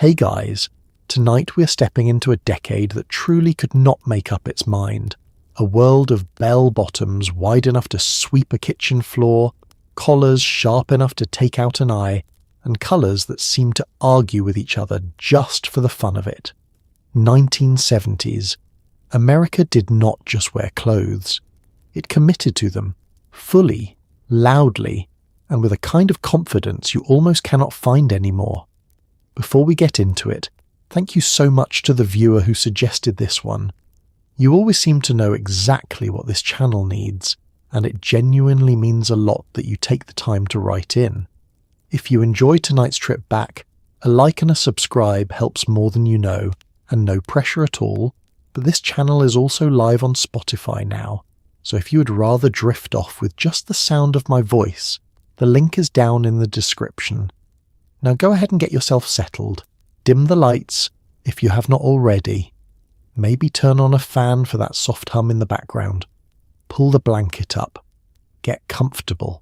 Hey guys, tonight we're stepping into a decade that truly could not make up its mind. A world of bell-bottoms wide enough to sweep a kitchen floor, collars sharp enough to take out an eye, and colours that seem to argue with each other just for the fun of it. 1970s. America did not just wear clothes. It committed to them, fully, loudly, and with a kind of confidence you almost cannot find anymore. Before we get into it, thank you so much to the viewer who suggested this one. You always seem to know exactly what this channel needs, and it genuinely means a lot that you take the time to write in. If you enjoyed tonight's trip back, a like and a subscribe helps more than you know, and no pressure at all, but this channel is also live on Spotify now, so if you would rather drift off with just the sound of my voice, the link is down in the description. Now go ahead and get yourself settled. Dim the lights, if you have not already. Maybe turn on a fan for that soft hum in the background. Pull the blanket up. Get comfortable.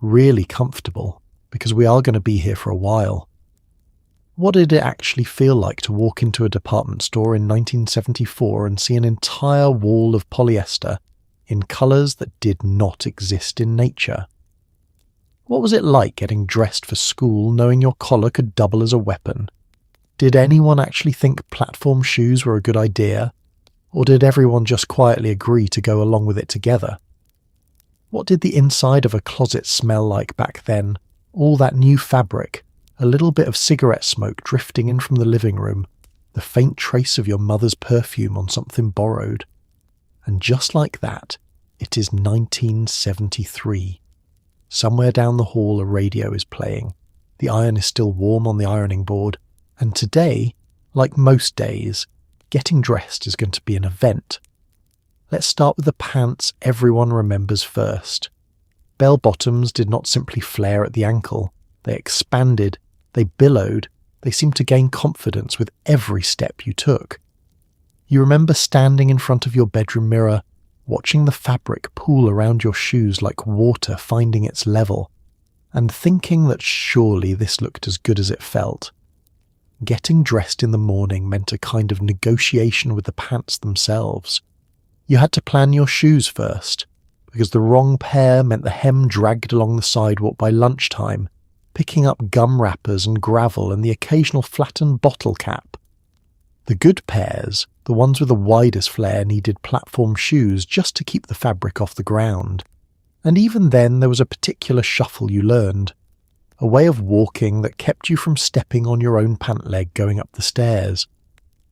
Really comfortable, because we are going to be here for a while. What did it actually feel like to walk into a department store in 1974 and see an entire wall of polyester in colours that did not exist in nature? What was it like getting dressed for school knowing your collar could double as a weapon? Did anyone actually think platform shoes were a good idea? Or did everyone just quietly agree to go along with it together? What did the inside of a closet smell like back then? All that new fabric, a little bit of cigarette smoke drifting in from the living room, the faint trace of your mother's perfume on something borrowed. And just like that, it is 1973. Somewhere down the hall a radio is playing. The iron is still warm on the ironing board. And today, like most days, getting dressed is going to be an event. Let's start with the pants everyone remembers first. Bell-bottoms did not simply flare at the ankle. They expanded, they billowed, they seemed to gain confidence with every step you took. You remember standing in front of your bedroom mirror, watching the fabric pool around your shoes like water finding its level, and thinking that surely this looked as good as it felt. Getting dressed in the morning meant a kind of negotiation with the pants themselves. You had to plan your shoes first, because the wrong pair meant the hem dragged along the sidewalk by lunchtime, picking up gum wrappers and gravel and the occasional flattened bottle cap. The good pairs, the ones with the widest flare, needed platform shoes just to keep the fabric off the ground. And even then there was a particular shuffle you learned, a way of walking that kept you from stepping on your own pant leg going up the stairs.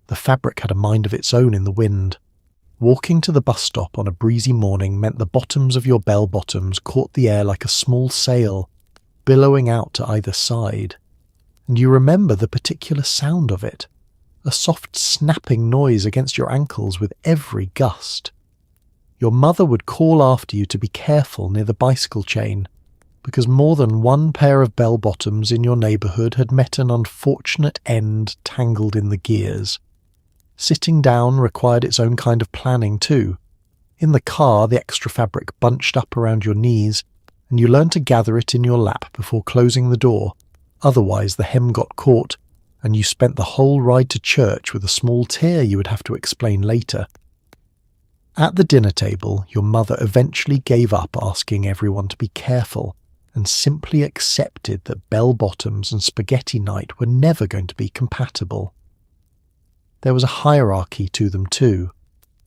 The fabric had a mind of its own in the wind. Walking to the bus stop on a breezy morning meant the bottoms of your bell-bottoms caught the air like a small sail, billowing out to either side. And you remember the particular sound of it, a soft snapping noise against your ankles with every gust. Your mother would call after you to be careful near the bicycle chain, because more than one pair of bell-bottoms in your neighbourhood had met an unfortunate end tangled in the gears. Sitting down required its own kind of planning too. In the car, the extra fabric bunched up around your knees, and you learned to gather it in your lap before closing the door, otherwise the hem got caught, and you spent the whole ride to church with a small tear you would have to explain later. At the dinner table, your mother eventually gave up asking everyone to be careful and simply accepted that bell-bottoms and spaghetti night were never going to be compatible. There was a hierarchy to them too,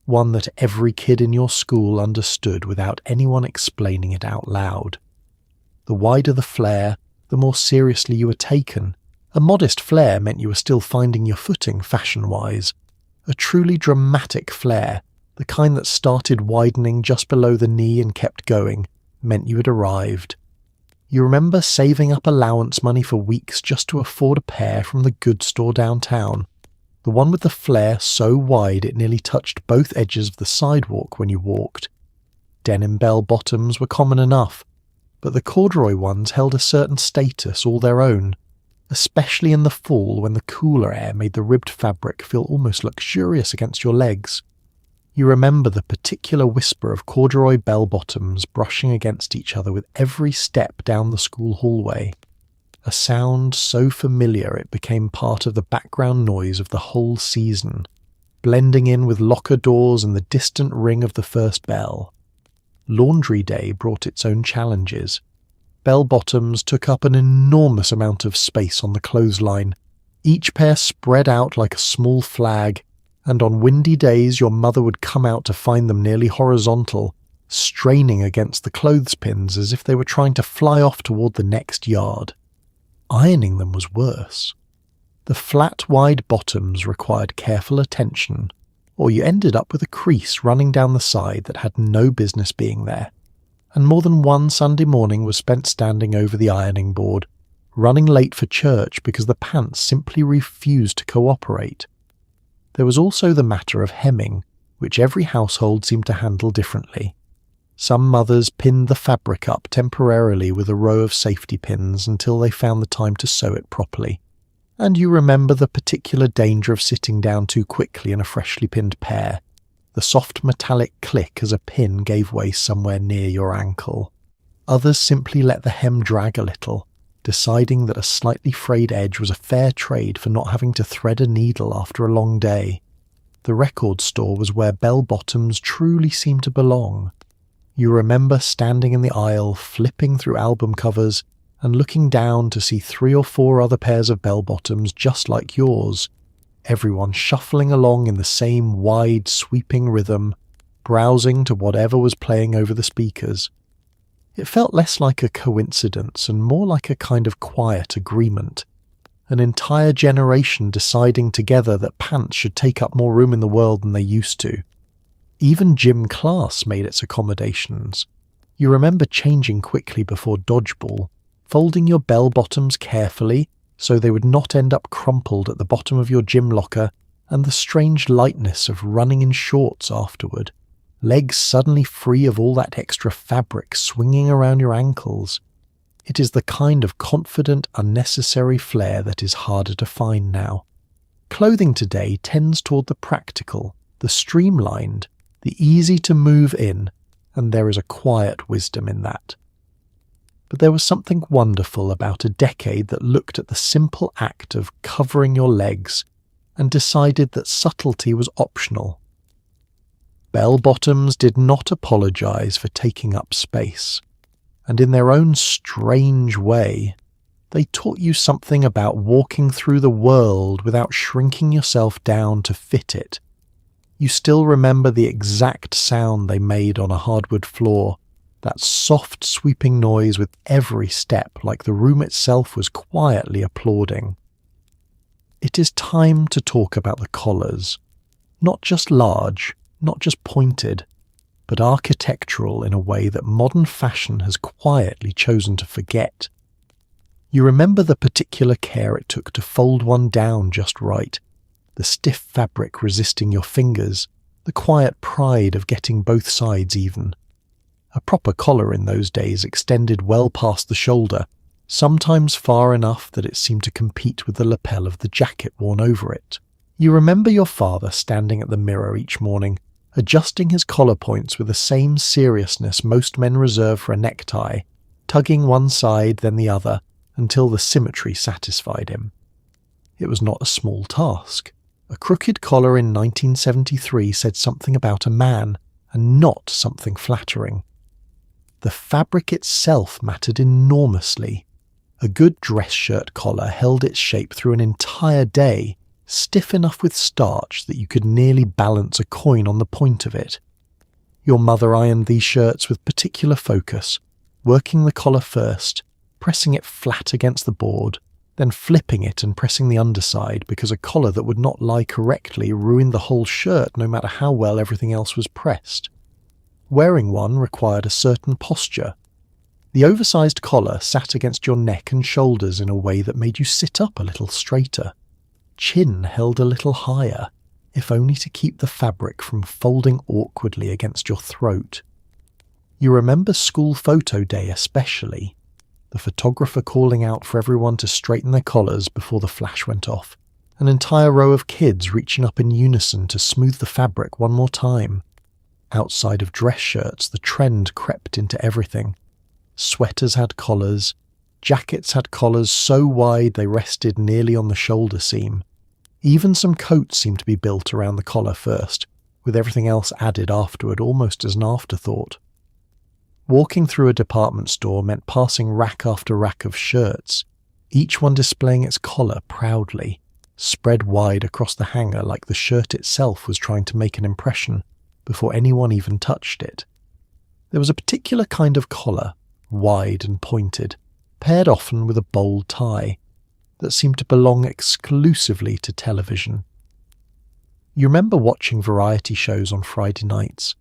one that every kid in your school understood without anyone explaining it out loud. The wider the flare, the more seriously you were taken. A modest flare meant you were still finding your footing fashion-wise. A truly dramatic flare, the kind that started widening just below the knee and kept going, meant you had arrived. You remember saving up allowance money for weeks just to afford a pair from the goods store downtown, the one with the flare so wide it nearly touched both edges of the sidewalk when you walked. Denim bell-bottoms were common enough, but the corduroy ones held a certain status all their own, especially in the fall when the cooler air made the ribbed fabric feel almost luxurious against your legs. You remember the particular whisper of corduroy bell-bottoms brushing against each other with every step down the school hallway. a sound so familiar it became part of the background noise of the whole season, blending in with locker doors and the distant ring of the first bell. Laundry day brought its own challenges. Bell-bottoms took up an enormous amount of space on the clothesline, each pair spread out like a small flag, and on windy days your mother would come out to find them nearly horizontal, straining against the clothespins as if they were trying to fly off toward the next yard. Ironing them was worse. The flat, wide bottoms required careful attention, or you ended up with a crease running down the side that had no business being there, and more than one Sunday morning was spent standing over the ironing board, running late for church because the pants simply refused to cooperate. There was also the matter of hemming, which every household seemed to handle differently. Some mothers pinned the fabric up temporarily with a row of safety pins until they found the time to sew it properly. And you remember the particular danger of sitting down too quickly in a freshly pinned pair, the soft metallic click as a pin gave way somewhere near your ankle. Others simply let the hem drag a little, deciding that a slightly frayed edge was a fair trade for not having to thread a needle after a long day. The record store was where bell-bottoms truly seemed to belong. You remember standing in the aisle, flipping through album covers, and looking down to see 3 or 4 other pairs of bell-bottoms just like yours, everyone shuffling along in the same wide, sweeping rhythm, browsing to whatever was playing over the speakers. It felt less like a coincidence and more like a kind of quiet agreement. An entire generation deciding together that pants should take up more room in the world than they used to. Even gym class made its accommodations. You remember changing quickly before dodgeball, folding your bell-bottoms carefully so they would not end up crumpled at the bottom of your gym locker, and the strange lightness of running in shorts afterward. Legs suddenly free of all that extra fabric swinging around your ankles. It is the kind of confident, unnecessary flair that is harder to find now. Clothing today tends toward the practical, the streamlined, the easy to move in, and there is a quiet wisdom in that. But there was something wonderful about a decade that looked at the simple act of covering your legs and decided that subtlety was optional. Bell-bottoms did not apologize for taking up space, and in their own strange way, they taught you something about walking through the world without shrinking yourself down to fit it. You still remember the exact sound they made on a hardwood floor, that soft sweeping noise with every step like the room itself was quietly applauding. It is time to talk about the collars, not just large, not just pointed, but architectural in a way that modern fashion has quietly chosen to forget. You remember the particular care it took to fold one down just right, the stiff fabric resisting your fingers, the quiet pride of getting both sides even. A proper collar in those days extended well past the shoulder, sometimes far enough that it seemed to compete with the lapel of the jacket worn over it. You remember your father standing at the mirror each morning, adjusting his collar points with the same seriousness most men reserve for a necktie, tugging one side then the other until the symmetry satisfied him. It was not a small task. A crooked collar in 1973 said something about a man, and not something flattering. The fabric itself mattered enormously. A good dress shirt collar held its shape through an entire day, stiff enough with starch that you could nearly balance a coin on the point of it. Your mother ironed these shirts with particular focus, working the collar first, pressing it flat against the board, then flipping it and pressing the underside because a collar that would not lie correctly ruined the whole shirt no matter how well everything else was pressed. Wearing one required a certain posture. The oversized collar sat against your neck and shoulders in a way that made you sit up a little straighter. Chin held a little higher, if only to keep the fabric from folding awkwardly against your throat. You remember school photo day especially, the photographer calling out for everyone to straighten their collars before the flash went off, an entire row of kids reaching up in unison to smooth the fabric one more time. Outside of dress shirts, the trend crept into everything. Sweaters had collars, Jackets had collars so wide they rested nearly on the shoulder seam. Even some coats seemed to be built around the collar first, with everything else added afterward almost as an afterthought. Walking through a department store meant passing rack after rack of shirts, each one displaying its collar proudly, spread wide across the hanger like the shirt itself was trying to make an impression before anyone even touched it. There was a particular kind of collar, wide and pointed, paired often with a bold tie, that seemed to belong exclusively to television. You remember watching variety shows on Friday nights,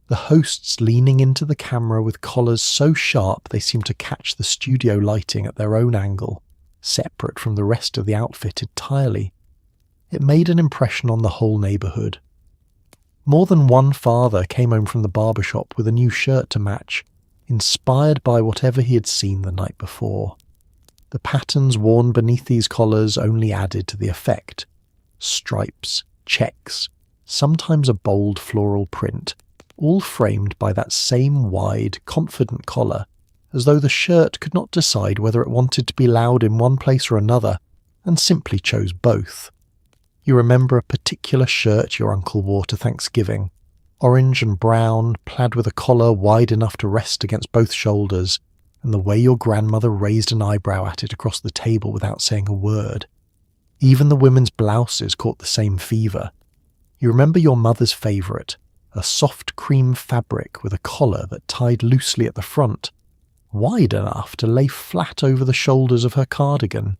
the hosts leaning into the camera with collars so sharp they seemed to catch the studio lighting at their own angle, separate from the rest of the outfit entirely. It made an impression on the whole neighbourhood. More than one father came home from the barber shop with a new shirt to match, inspired by whatever he had seen the night before. The patterns worn beneath these collars only added to the effect. Stripes, checks, sometimes a bold floral print, all framed by that same wide, confident collar, as though the shirt could not decide whether it wanted to be loud in one place or another, and simply chose both. You remember a particular shirt your uncle wore to Thanksgiving, orange and brown, plaid with a collar wide enough to rest against both shoulders, and the way your grandmother raised an eyebrow at it across the table without saying a word. Even the women's blouses caught the same fever. You remember your mother's favourite, a soft cream fabric with a collar that tied loosely at the front, wide enough to lay flat over the shoulders of her cardigan.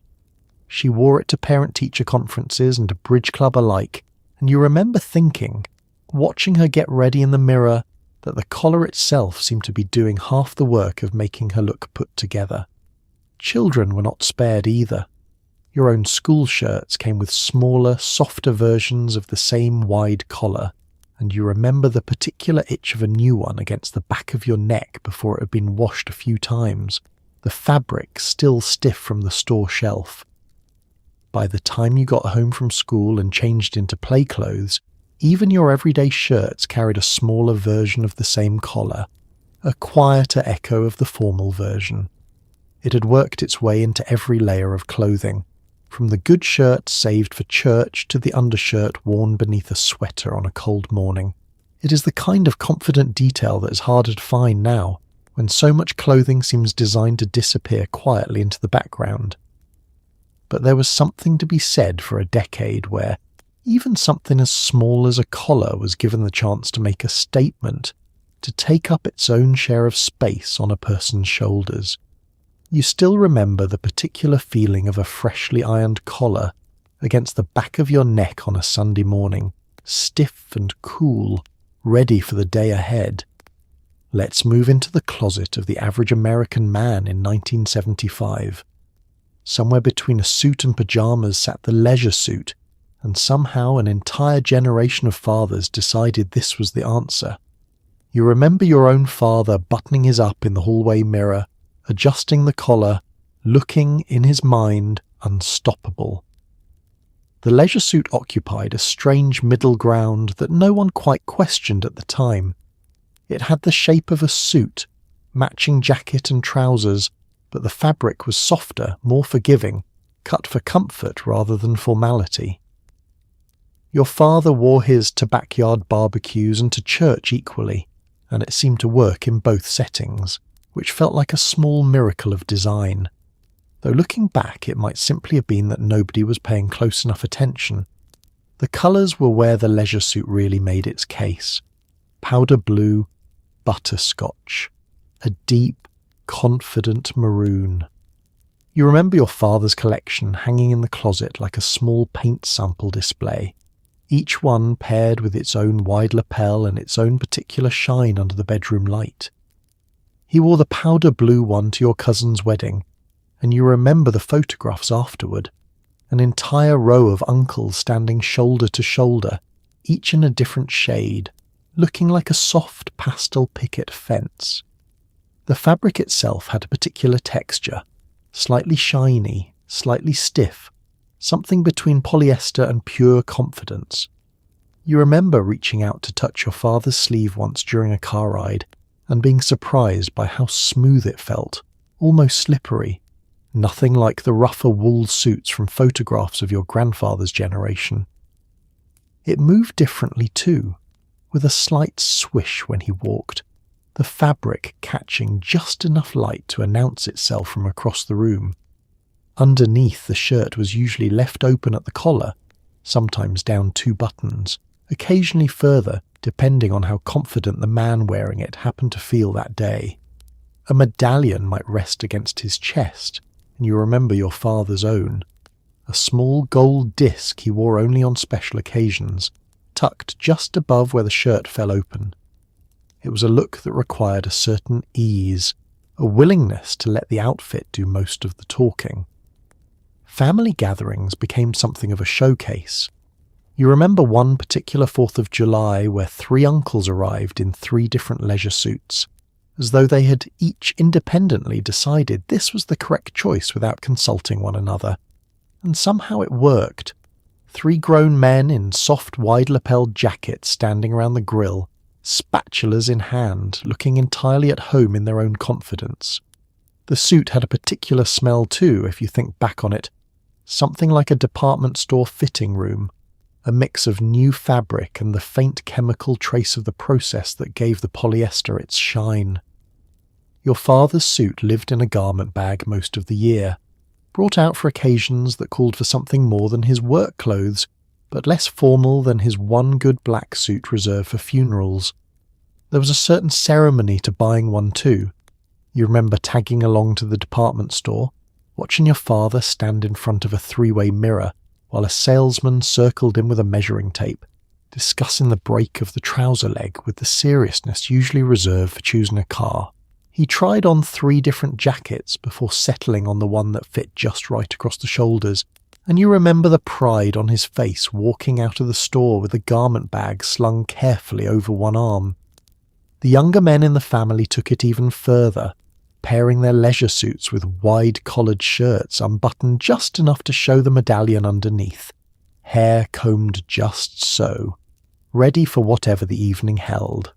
She wore it to parent-teacher conferences and to bridge club alike, and you remember thinking, watching her get ready in the mirror, that the collar itself seemed to be doing half the work of making her look put together. Children were not spared either. Your own school shirts came with smaller, softer versions of the same wide collar, and you remember the particular itch of a new one against the back of your neck before it had been washed a few times, the fabric still stiff from the store shelf. By the time you got home from school and changed into play clothes, even your everyday shirts carried a smaller version of the same collar, a quieter echo of the formal version. It had worked its way into every layer of clothing, from the good shirt saved for church to the undershirt worn beneath a sweater on a cold morning. It is the kind of confident detail that is harder to find now, when so much clothing seems designed to disappear quietly into the background. But there was something to be said for a decade where even something as small as a collar was given the chance to make a statement, to take up its own share of space on a person's shoulders. You still remember the particular feeling of a freshly ironed collar against the back of your neck on a Sunday morning, stiff and cool, ready for the day ahead. Let's move into the closet of the average American man in 1975. Somewhere between a suit and pajamas sat the leisure suit, and somehow an entire generation of fathers decided this was the answer. You remember your own father buttoning his up in the hallway mirror, adjusting the collar, looking, in his mind, unstoppable. The leisure suit occupied a strange middle ground that no one quite questioned at the time. It had the shape of a suit, matching jacket and trousers, but the fabric was softer, more forgiving, cut for comfort rather than formality. Your father wore his to backyard barbecues and to church equally, and it seemed to work in both settings, which felt like a small miracle of design. Though looking back, it might simply have been that nobody was paying close enough attention. The colours were where the leisure suit really made its case. Powder blue, butterscotch, a deep, confident maroon. You remember your father's collection hanging in the closet like a small paint sample display, each one paired with its own wide lapel and its own particular shine under the bedroom light. He wore the powder blue one to your cousin's wedding, and you remember the photographs afterward, an entire row of uncles standing shoulder to shoulder, each in a different shade, looking like a soft pastel picket fence. The fabric itself had a particular texture, slightly shiny, slightly stiff, something between polyester and pure confidence. You remember reaching out to touch your father's sleeve once during a car ride and being surprised by how smooth it felt, almost slippery, Nothing like the rougher wool suits from photographs of your grandfather's generation. It moved differently too, with a slight swish when he walked, the fabric catching just enough light to announce itself from across the room. Underneath, the shirt was usually left open at the collar, sometimes down 2 buttons, occasionally further, depending on how confident the man wearing it happened to feel that day. A medallion might rest against his chest, and you remember your father's own. A small gold disc he wore only on special occasions, tucked just above where the shirt fell open. It was a look that required a certain ease, a willingness to let the outfit do most of the talking. Family gatherings became something of a showcase. You remember one particular 4th of July where 3 uncles arrived in 3 different leisure suits, as though they had each independently decided this was the correct choice without consulting one another. And somehow it worked. 3 grown men in soft, wide-lapelled jackets standing around the grill, spatulas in hand, looking entirely at home in their own confidence. The suit had a particular smell too, if you think back on it. Something like a department store fitting room, a mix of new fabric and the faint chemical trace of the process that gave the polyester its shine. Your father's suit lived in a garment bag most of the year, brought out for occasions that called for something more than his work clothes, but less formal than his one good black suit reserved for funerals. There was a certain ceremony to buying one too. You remember tagging along to the department store, watching your father stand in front of a 3-way mirror while a salesman circled in with a measuring tape, discussing the break of the trouser leg with the seriousness usually reserved for choosing a car. He tried on 3 different jackets before settling on the one that fit just right across the shoulders, and you remember the pride on his face walking out of the store with a garment bag slung carefully over one arm. The younger men in the family took it even further, pairing their leisure suits with wide-collared shirts unbuttoned just enough to show the medallion underneath, hair combed just so, ready for whatever the evening held.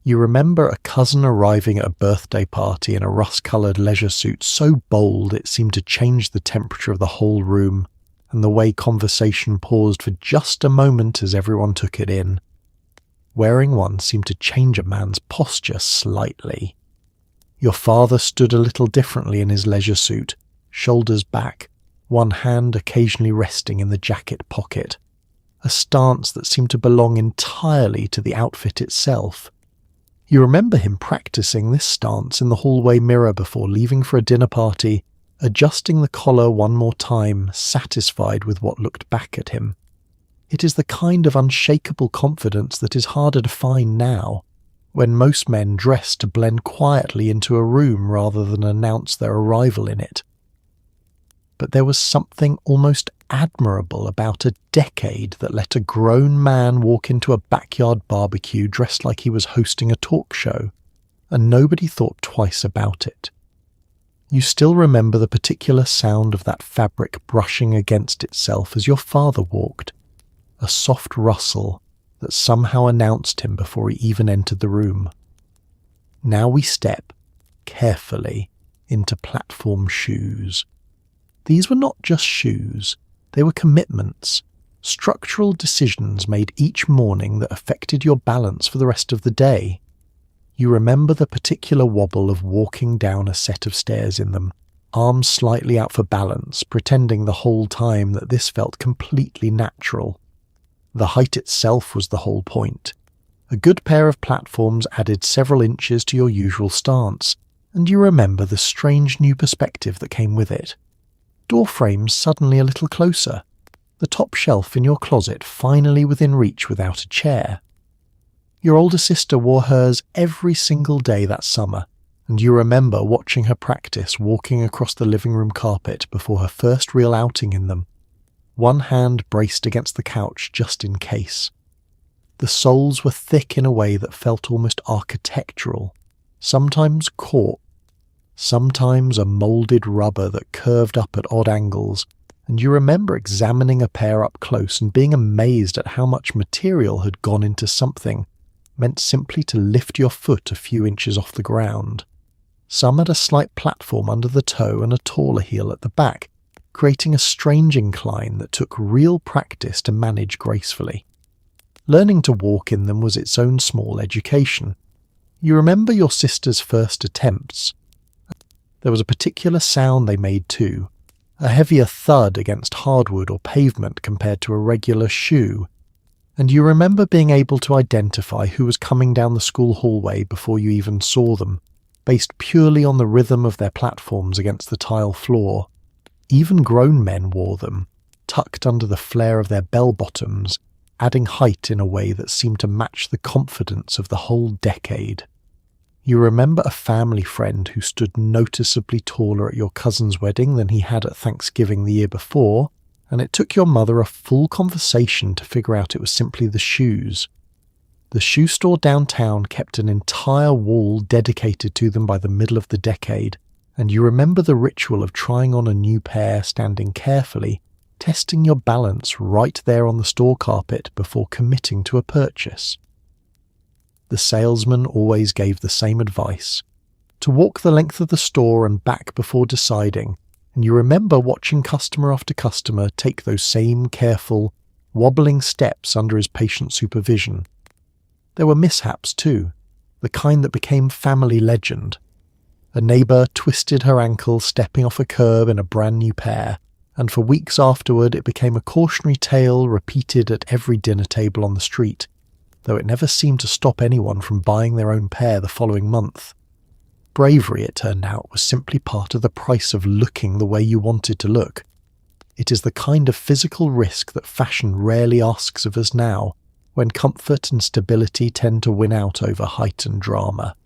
You remember a cousin arriving at a birthday party in a rust-coloured leisure suit so bold it seemed to change the temperature of the whole room, and the way conversation paused for just a moment as everyone took it in. Wearing one seemed to change a man's posture slightly. Your father stood a little differently in his leisure suit, shoulders back, one hand occasionally resting in the jacket pocket, a stance that seemed to belong entirely to the outfit itself. You remember him practicing this stance in the hallway mirror before leaving for a dinner party, adjusting the collar one more time, satisfied with what looked back at him. It is the kind of unshakable confidence that is harder to find now, when most men dress to blend quietly into a room rather than announce their arrival in it. But there was something almost admirable about a decade that let a grown man walk into a backyard barbecue dressed like he was hosting a talk show, and nobody thought twice about it. You still remember the particular sound of that fabric brushing against itself as your father walked, a soft rustle that somehow announced him before he even entered the room. Now we step, carefully, into platform shoes. These were not just shoes, they were commitments, structural decisions made each morning that affected your balance for the rest of the day. You remember the particular wobble of walking down a set of stairs in them, arms slightly out for balance, pretending the whole time that this felt completely natural. The height itself was the whole point. A good pair of platforms added several inches to your usual stance, and you remember the strange new perspective that came with it. Door frames suddenly a little closer, the top shelf in your closet finally within reach without a chair. Your older sister wore hers every single day that summer, and you remember watching her practice walking across the living room carpet before her first real outing in them, one hand braced against the couch just in case. The soles were thick in a way that felt almost architectural, sometimes cork, sometimes a moulded rubber that curved up at odd angles, and you remember examining a pair up close and being amazed at how much material had gone into something meant simply to lift your foot a few inches off the ground. Some had a slight platform under the toe and a taller heel at the back, creating a strange incline that took real practice to manage gracefully. Learning to walk in them was its own small education. You remember your sister's first attempts. There was a particular sound they made too, a heavier thud against hardwood or pavement compared to a regular shoe, and you remember being able to identify who was coming down the school hallway before you even saw them, based purely on the rhythm of their platforms against the tile floor. Even grown men wore them, tucked under the flare of their bell-bottoms, adding height in a way that seemed to match the confidence of the whole decade. You remember a family friend who stood noticeably taller at your cousin's wedding than he had at Thanksgiving the year before, and it took your mother a full conversation to figure out it was simply the shoes. The shoe store downtown kept an entire wall dedicated to them by the middle of the decade, and you remember the ritual of trying on a new pair, standing carefully, testing your balance right there on the store carpet before committing to a purchase. The salesman always gave the same advice: to walk the length of the store and back before deciding, and you remember watching customer after customer take those same careful, wobbling steps under his patient supervision. There were mishaps too, the kind that became family legend. A neighbour twisted her ankle stepping off a curb in a brand new pair, and for weeks afterward it became a cautionary tale repeated at every dinner table on the street, though it never seemed to stop anyone from buying their own pair the following month. Bravery, it turned out, was simply part of the price of looking the way you wanted to look. It is the kind of physical risk that fashion rarely asks of us now, when comfort and stability tend to win out over height and drama.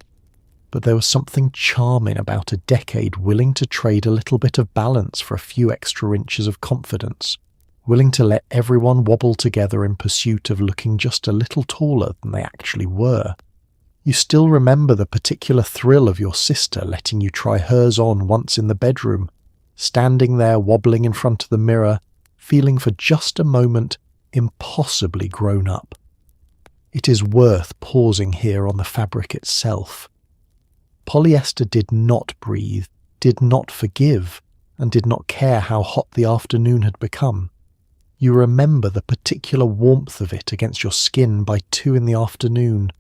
But there was something charming about a decade willing to trade a little bit of balance for a few extra inches of confidence, willing to let everyone wobble together in pursuit of looking just a little taller than they actually were. You still remember the particular thrill of your sister letting you try hers on once in the bedroom, standing there wobbling in front of the mirror, feeling for just a moment impossibly grown up. It is worth pausing here on the fabric itself. Polyester did not breathe, did not forgive, and did not care how hot the afternoon had become. You remember the particular warmth of it against your skin by 2 in the afternoon,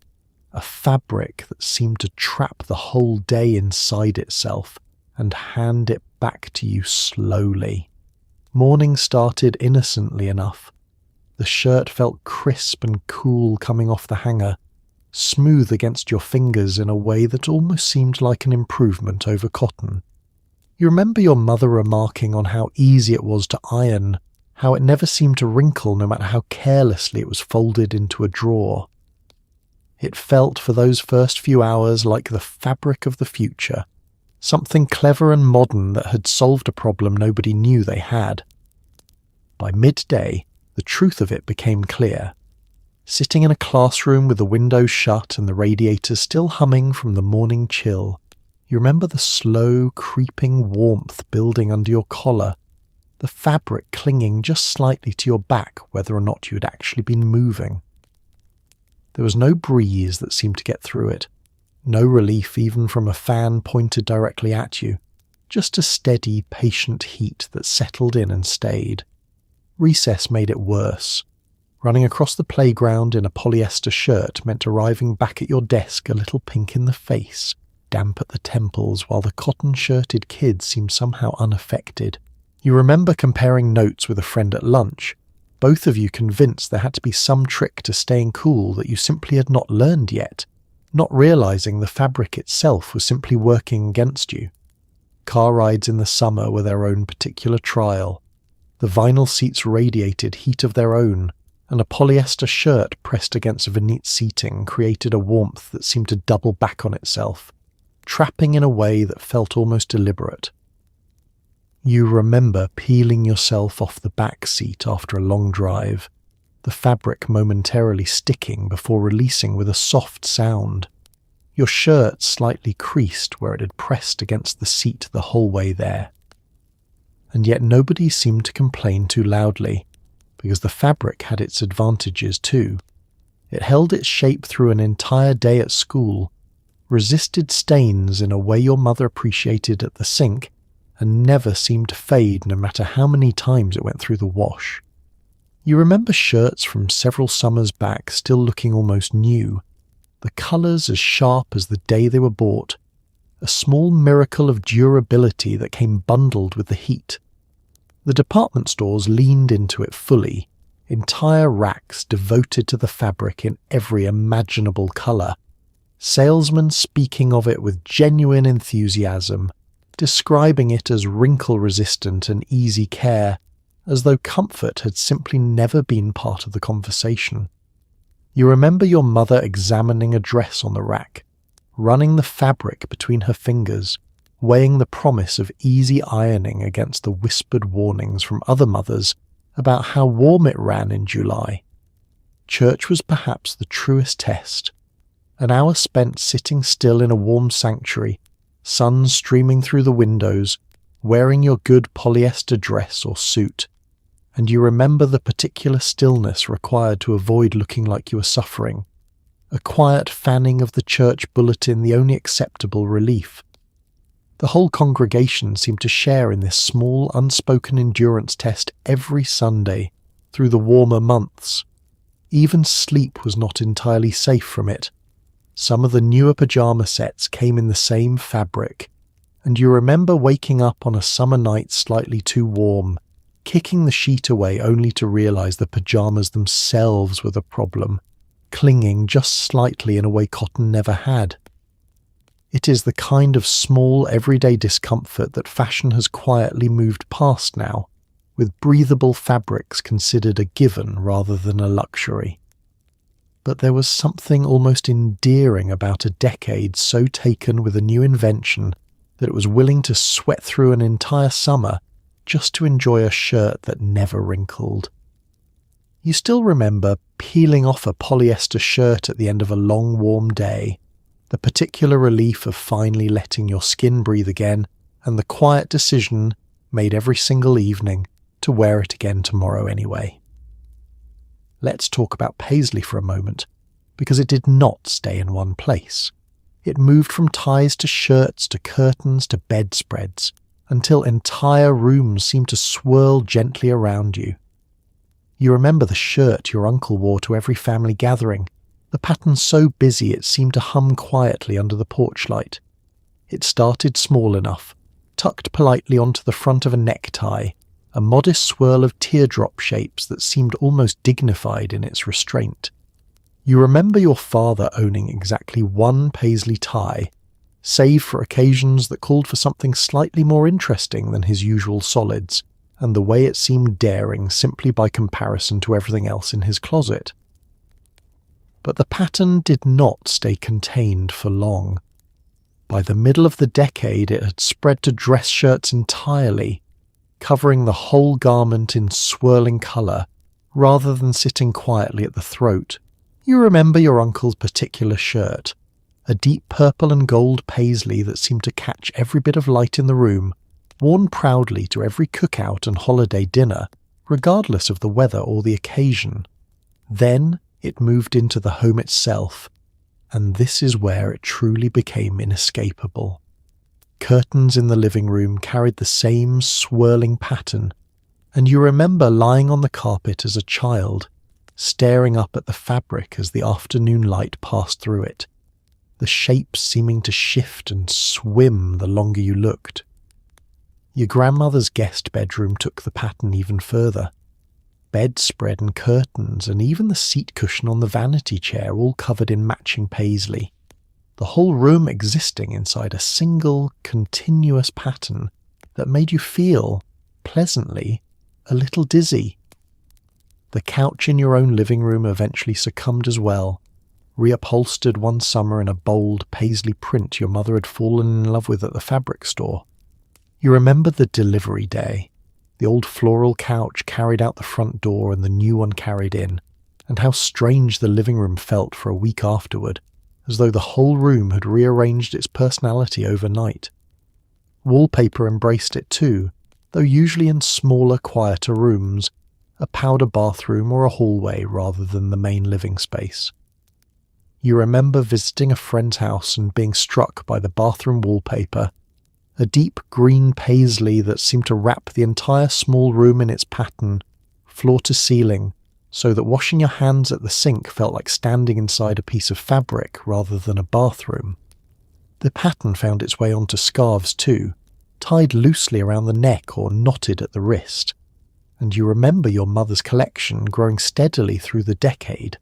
a fabric that seemed to trap the whole day inside itself and hand it back to you slowly. Morning started innocently enough. The shirt felt crisp and cool coming off the hanger, smooth against your fingers in a way that almost seemed like an improvement over cotton. You remember your mother remarking on how easy it was to iron, how it never seemed to wrinkle no matter how carelessly it was folded into a drawer. It felt for those first few hours like the fabric of the future, something clever and modern that had solved a problem nobody knew they had. By midday, the truth of it became clear. Sitting in a classroom with the windows shut and the radiators still humming from the morning chill, you remember the slow, creeping warmth building under your collar, the fabric clinging just slightly to your back whether or not you had actually been moving. There was no breeze that seemed to get through it, no relief even from a fan pointed directly at you, just a steady, patient heat that settled in and stayed. Recess made it worse. Running across the playground in a polyester shirt meant arriving back at your desk a little pink in the face, damp at the temples, while the cotton-shirted kids seemed somehow unaffected. You remember comparing notes with a friend at lunch, both of you convinced there had to be some trick to staying cool that you simply had not learned yet, not realizing the fabric itself was simply working against you. Car rides in the summer were their own particular trial. The vinyl seats radiated heat of their own, and a polyester shirt pressed against Venete seating created a warmth that seemed to double back on itself, trapping in a way that felt almost deliberate. You remember peeling yourself off the back seat after a long drive, the fabric momentarily sticking before releasing with a soft sound, your shirt slightly creased where it had pressed against the seat the whole way there. And yet nobody seemed to complain too loudly, because the fabric had its advantages too. It held its shape through an entire day at school, resisted stains in a way your mother appreciated at the sink, and never seemed to fade no matter how many times it went through the wash. You remember shirts from several summers back still looking almost new, the colours as sharp as the day they were bought, a small miracle of durability that came bundled with the heat. The department stores leaned into it fully, entire racks devoted to the fabric in every imaginable colour, salesmen speaking of it with genuine enthusiasm, describing it as wrinkle-resistant and easy care, as though comfort had simply never been part of the conversation. You remember your mother examining a dress on the rack, running the fabric between her fingers, weighing the promise of easy ironing against the whispered warnings from other mothers about how warm it ran in July. Church was perhaps the truest test. An hour spent sitting still in a warm sanctuary, sun streaming through the windows, wearing your good polyester dress or suit, and you remember the particular stillness required to avoid looking like you were suffering, a quiet fanning of the church bulletin the only acceptable relief. The whole congregation seemed to share in this small, unspoken endurance test every Sunday through the warmer months. Even sleep was not entirely safe from it. Some of the newer pyjama sets came in the same fabric, and you remember waking up on a summer night slightly too warm, kicking the sheet away only to realize the pyjamas themselves were the problem, clinging just slightly in a way cotton never had. It is the kind of small everyday discomfort that fashion has quietly moved past now, with breathable fabrics considered a given rather than a luxury. But there was something almost endearing about a decade so taken with a new invention that it was willing to sweat through an entire summer just to enjoy a shirt that never wrinkled. You still remember peeling off a polyester shirt at the end of a long warm day, the particular relief of finally letting your skin breathe again, and the quiet decision, made every single evening, to wear it again tomorrow anyway. Let's talk about Paisley for a moment, because it did not stay in one place. It moved from ties to shirts to curtains to bedspreads, until entire rooms seemed to swirl gently around you. You remember the shirt your uncle wore to every family gathering, the pattern so busy it seemed to hum quietly under the porch light. It started small enough, tucked politely onto the front of a necktie, a modest swirl of teardrop shapes that seemed almost dignified in its restraint. You remember your father owning exactly one Paisley tie, save for occasions that called for something slightly more interesting than his usual solids, and the way it seemed daring simply by comparison to everything else in his closet. But the pattern did not stay contained for long. By the middle of the decade it had spread to dress shirts entirely, covering the whole garment in swirling colour, rather than sitting quietly at the throat. You remember your uncle's particular shirt, a deep purple and gold paisley that seemed to catch every bit of light in the room, worn proudly to every cookout and holiday dinner, regardless of the weather or the occasion. Then it moved into the home itself, and this is where it truly became inescapable. Curtains in the living room carried the same swirling pattern, and you remember lying on the carpet as a child, staring up at the fabric as the afternoon light passed through it, the shapes seeming to shift and swim the longer you looked. Your grandmother's guest bedroom took the pattern even further. Bedspread and curtains and even the seat cushion on the vanity chair all covered in matching paisley, the whole room existing inside a single, continuous pattern that made you feel, pleasantly, a little dizzy. The couch in your own living room eventually succumbed as well, reupholstered one summer in a bold paisley print your mother had fallen in love with at the fabric store. You remember the delivery day, the old floral couch carried out the front door and the new one carried in, and how strange the living room felt for a week afterward, as though the whole room had rearranged its personality overnight. Wallpaper embraced it too, though usually in smaller, quieter rooms, a powder bathroom or a hallway rather than the main living space. You remember visiting a friend's house and being struck by the bathroom wallpaper, a deep green paisley that seemed to wrap the entire small room in its pattern, floor to ceiling, so that washing your hands at the sink felt like standing inside a piece of fabric rather than a bathroom. The pattern found its way onto scarves too, tied loosely around the neck or knotted at the wrist. And you remember your mother's collection growing steadily through the decade,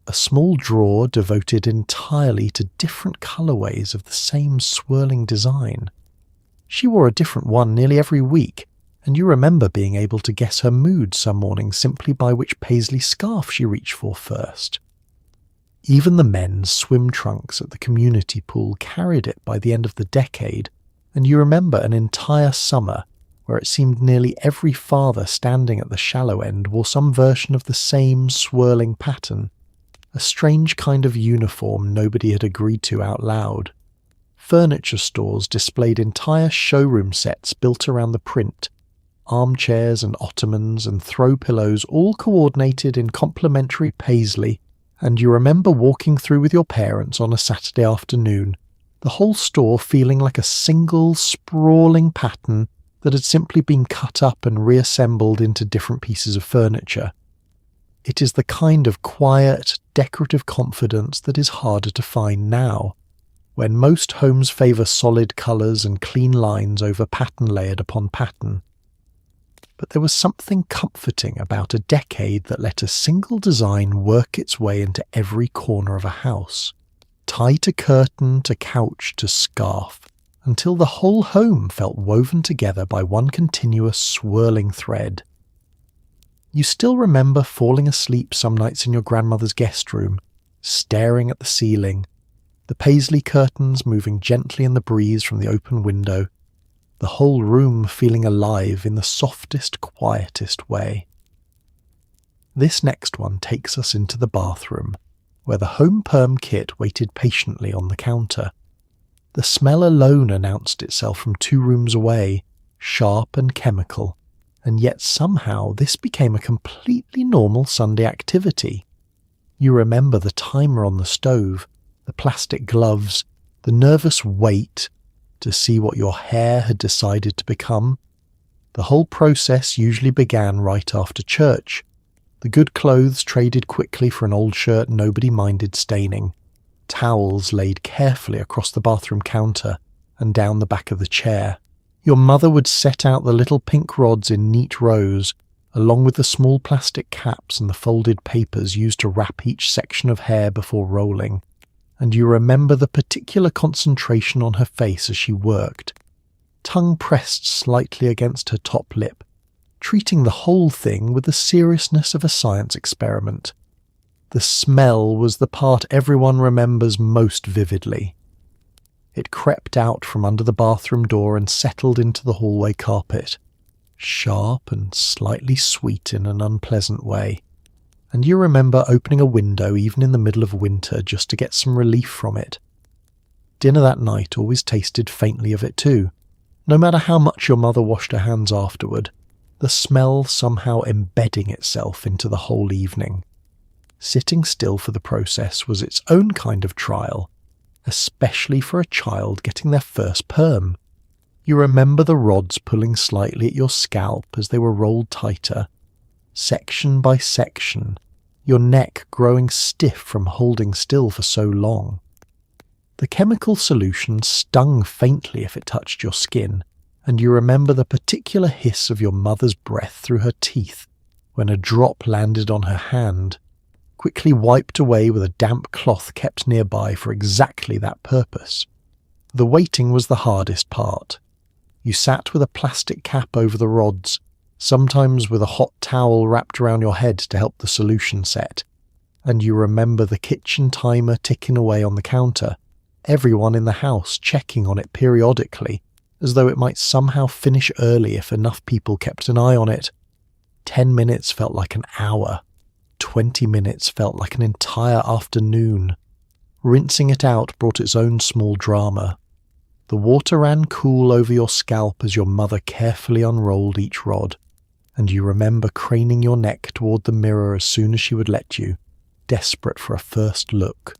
a small drawer devoted entirely to different colorways of the same swirling design. She wore a different one nearly every week, and you remember being able to guess her mood some morning simply by which paisley scarf she reached for first. Even the men's swim trunks at the community pool carried it by the end of the decade, and you remember an entire summer where it seemed nearly every father standing at the shallow end wore some version of the same swirling pattern, a strange kind of uniform nobody had agreed to out loud. Furniture stores displayed entire showroom sets built around the print, armchairs and ottomans and throw pillows all coordinated in complementary paisley, and you remember walking through with your parents on a Saturday afternoon, the whole store feeling like a single sprawling pattern that had simply been cut up and reassembled into different pieces of furniture. It is the kind of quiet, decorative confidence that is harder to find now, when most homes favour solid colours and clean lines over pattern layered upon pattern. But there was something comforting about a decade that let a single design work its way into every corner of a house, tie to curtain to couch to scarf, until the whole home felt woven together by one continuous swirling thread. You still remember falling asleep some nights in your grandmother's guest room, staring at the ceiling, the paisley curtains moving gently in the breeze from the open window, the whole room feeling alive in the softest, quietest way. This next one takes us into the bathroom, where the home perm kit waited patiently on the counter. The smell alone announced itself from 2 rooms away, sharp and chemical, and yet somehow this became a completely normal Sunday activity. You remember the timer on the stove, the plastic gloves, the nervous wait to see what your hair had decided to become. The whole process usually began right after church. The good clothes traded quickly for an old shirt nobody minded staining. Towels laid carefully across the bathroom counter and down the back of the chair. Your mother would set out the little pink rods in neat rows, along with the small plastic caps and the folded papers used to wrap each section of hair before rolling. And you remember the particular concentration on her face as she worked, tongue pressed slightly against her top lip, treating the whole thing with the seriousness of a science experiment. The smell was the part everyone remembers most vividly. It crept out from under the bathroom door and settled into the hallway carpet, sharp and slightly sweet in an unpleasant way. And you remember opening a window even in the middle of winter just to get some relief from it. Dinner that night always tasted faintly of it too. No matter how much your mother washed her hands afterward, the smell somehow embedding itself into the whole evening. Sitting still for the process was its own kind of trial, especially for a child getting their first perm. You remember the rods pulling slightly at your scalp as they were rolled tighter, section by section, your neck growing stiff from holding still for so long. The chemical solution stung faintly if it touched your skin, and you remember the particular hiss of your mother's breath through her teeth when a drop landed on her hand, quickly wiped away with a damp cloth kept nearby for exactly that purpose. The waiting was the hardest part. You sat with a plastic cap over the rods, sometimes with a hot towel wrapped around your head to help the solution set, and you remember the kitchen timer ticking away on the counter, everyone in the house checking on it periodically, as though it might somehow finish early if enough people kept an eye on it. 10 minutes felt like an hour. 20 minutes felt like an entire afternoon. Rinsing it out brought its own small drama. The water ran cool over your scalp as your mother carefully unrolled each rod, and you remember craning your neck toward the mirror as soon as she would let you, desperate for a first look.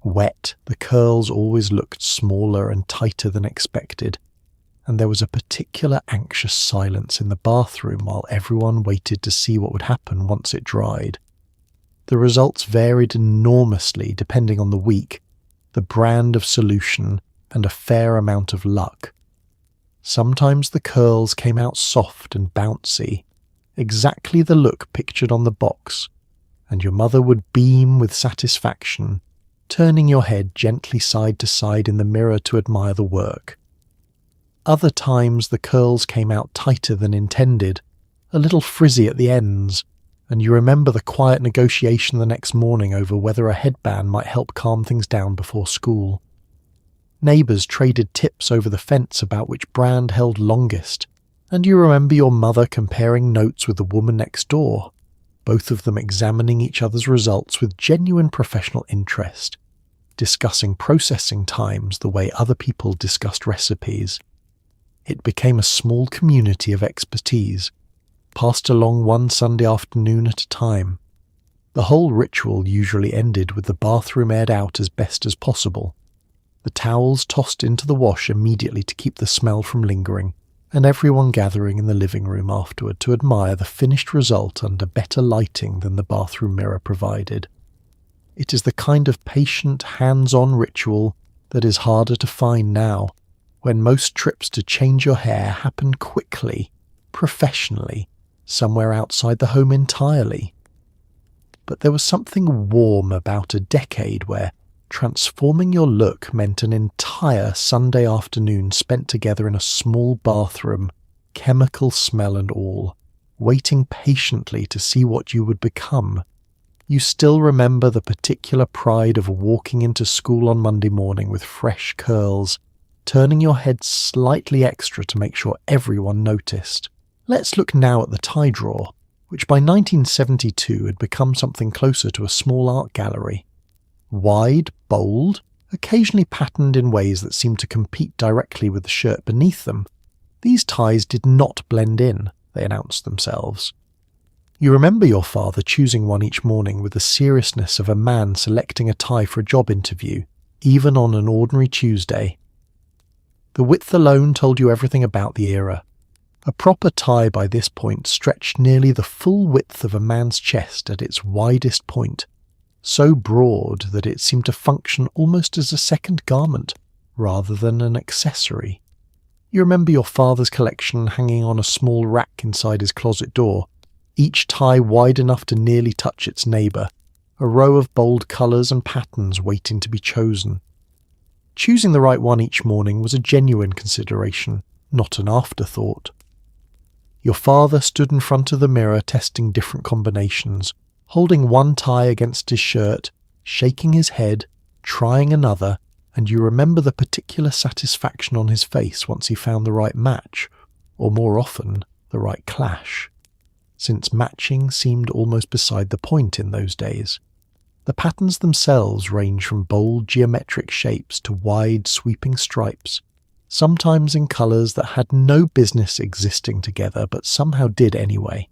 Wet, the curls always looked smaller and tighter than expected, and there was a particular anxious silence in the bathroom while everyone waited to see what would happen once it dried. The results varied enormously depending on the week, the brand of solution, and a fair amount of luck. Sometimes the curls came out soft and bouncy, exactly the look pictured on the box, and your mother would beam with satisfaction, turning your head gently side to side in the mirror to admire the work. Other times the curls came out tighter than intended, a little frizzy at the ends, and you remember the quiet negotiation the next morning over whether a headband might help calm things down before school. Neighbours traded tips over the fence about which brand held longest, and you remember your mother comparing notes with the woman next door, both of them examining each other's results with genuine professional interest, discussing processing times the way other people discussed recipes. It became a small community of expertise, passed along one Sunday afternoon at a time. The whole ritual usually ended with the bathroom aired out as best as possible, the towels tossed into the wash immediately to keep the smell from lingering, and everyone gathering in the living room afterward to admire the finished result under better lighting than the bathroom mirror provided. It is the kind of patient, hands-on ritual that is harder to find now, when most trips to change your hair happen quickly, professionally, somewhere outside the home entirely. But there was something warm about a decade where transforming your look meant an entire Sunday afternoon spent together in a small bathroom, chemical smell and all, waiting patiently to see what you would become. You still remember the particular pride of walking into school on Monday morning with fresh curls, turning your head slightly extra to make sure everyone noticed. Let's look now at the tie drawer, which by 1972 had become something closer to a small art gallery. Wide, bold, occasionally patterned in ways that seemed to compete directly with the shirt beneath them, these ties did not blend in, they announced themselves. You remember your father choosing one each morning with the seriousness of a man selecting a tie for a job interview, even on an ordinary Tuesday. The width alone told you everything about the era. A proper tie by this point stretched nearly the full width of a man's chest at its widest point, so broad that it seemed to function almost as a second garment rather than an accessory. You remember your father's collection hanging on a small rack inside his closet door, each tie wide enough to nearly touch its neighbour, a row of bold colours and patterns waiting to be chosen. Choosing the right one each morning was a genuine consideration, not an afterthought. Your father stood in front of the mirror testing different combinations, holding one tie against his shirt, shaking his head, trying another, and you remember the particular satisfaction on his face once he found the right match, or more often, the right clash, since matching seemed almost beside the point in those days. The patterns themselves range from bold geometric shapes to wide sweeping stripes, sometimes in colours that had no business existing together but somehow did anyway.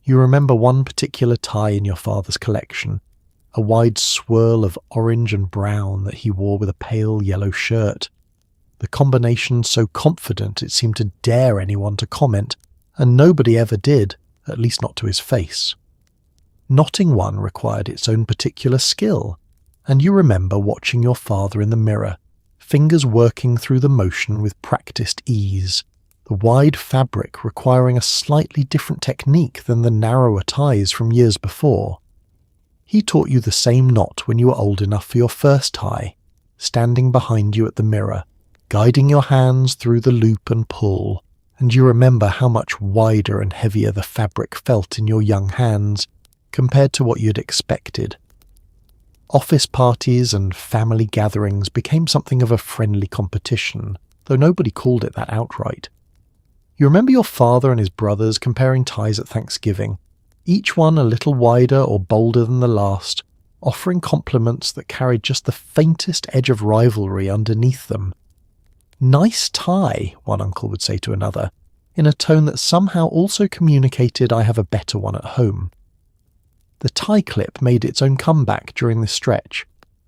You remember one particular tie in your father's collection, a wide swirl of orange and brown that he wore with a pale yellow shirt. The combination so confident it seemed to dare anyone to comment, and nobody ever did, at least not to his face. Knotting one required its own particular skill, and you remember watching your father in the mirror, fingers working through the motion with practiced ease, the wide fabric requiring a slightly different technique than the narrower ties from years before. He taught you the same knot when you were old enough for your first tie, standing behind you at the mirror, guiding your hands through the loop and pull, and you remember how much wider and heavier the fabric felt in your young hands compared to what you'd expected. Office parties and family gatherings became something of a friendly competition, though nobody called it that outright. You remember your father and his brothers comparing ties at Thanksgiving, each one a little wider or bolder than the last, offering compliments that carried just the faintest edge of rivalry underneath them. "Nice tie," one uncle would say to another, in a tone that somehow also communicated, "I have a better one at home." The tie clip made its own comeback during this stretch,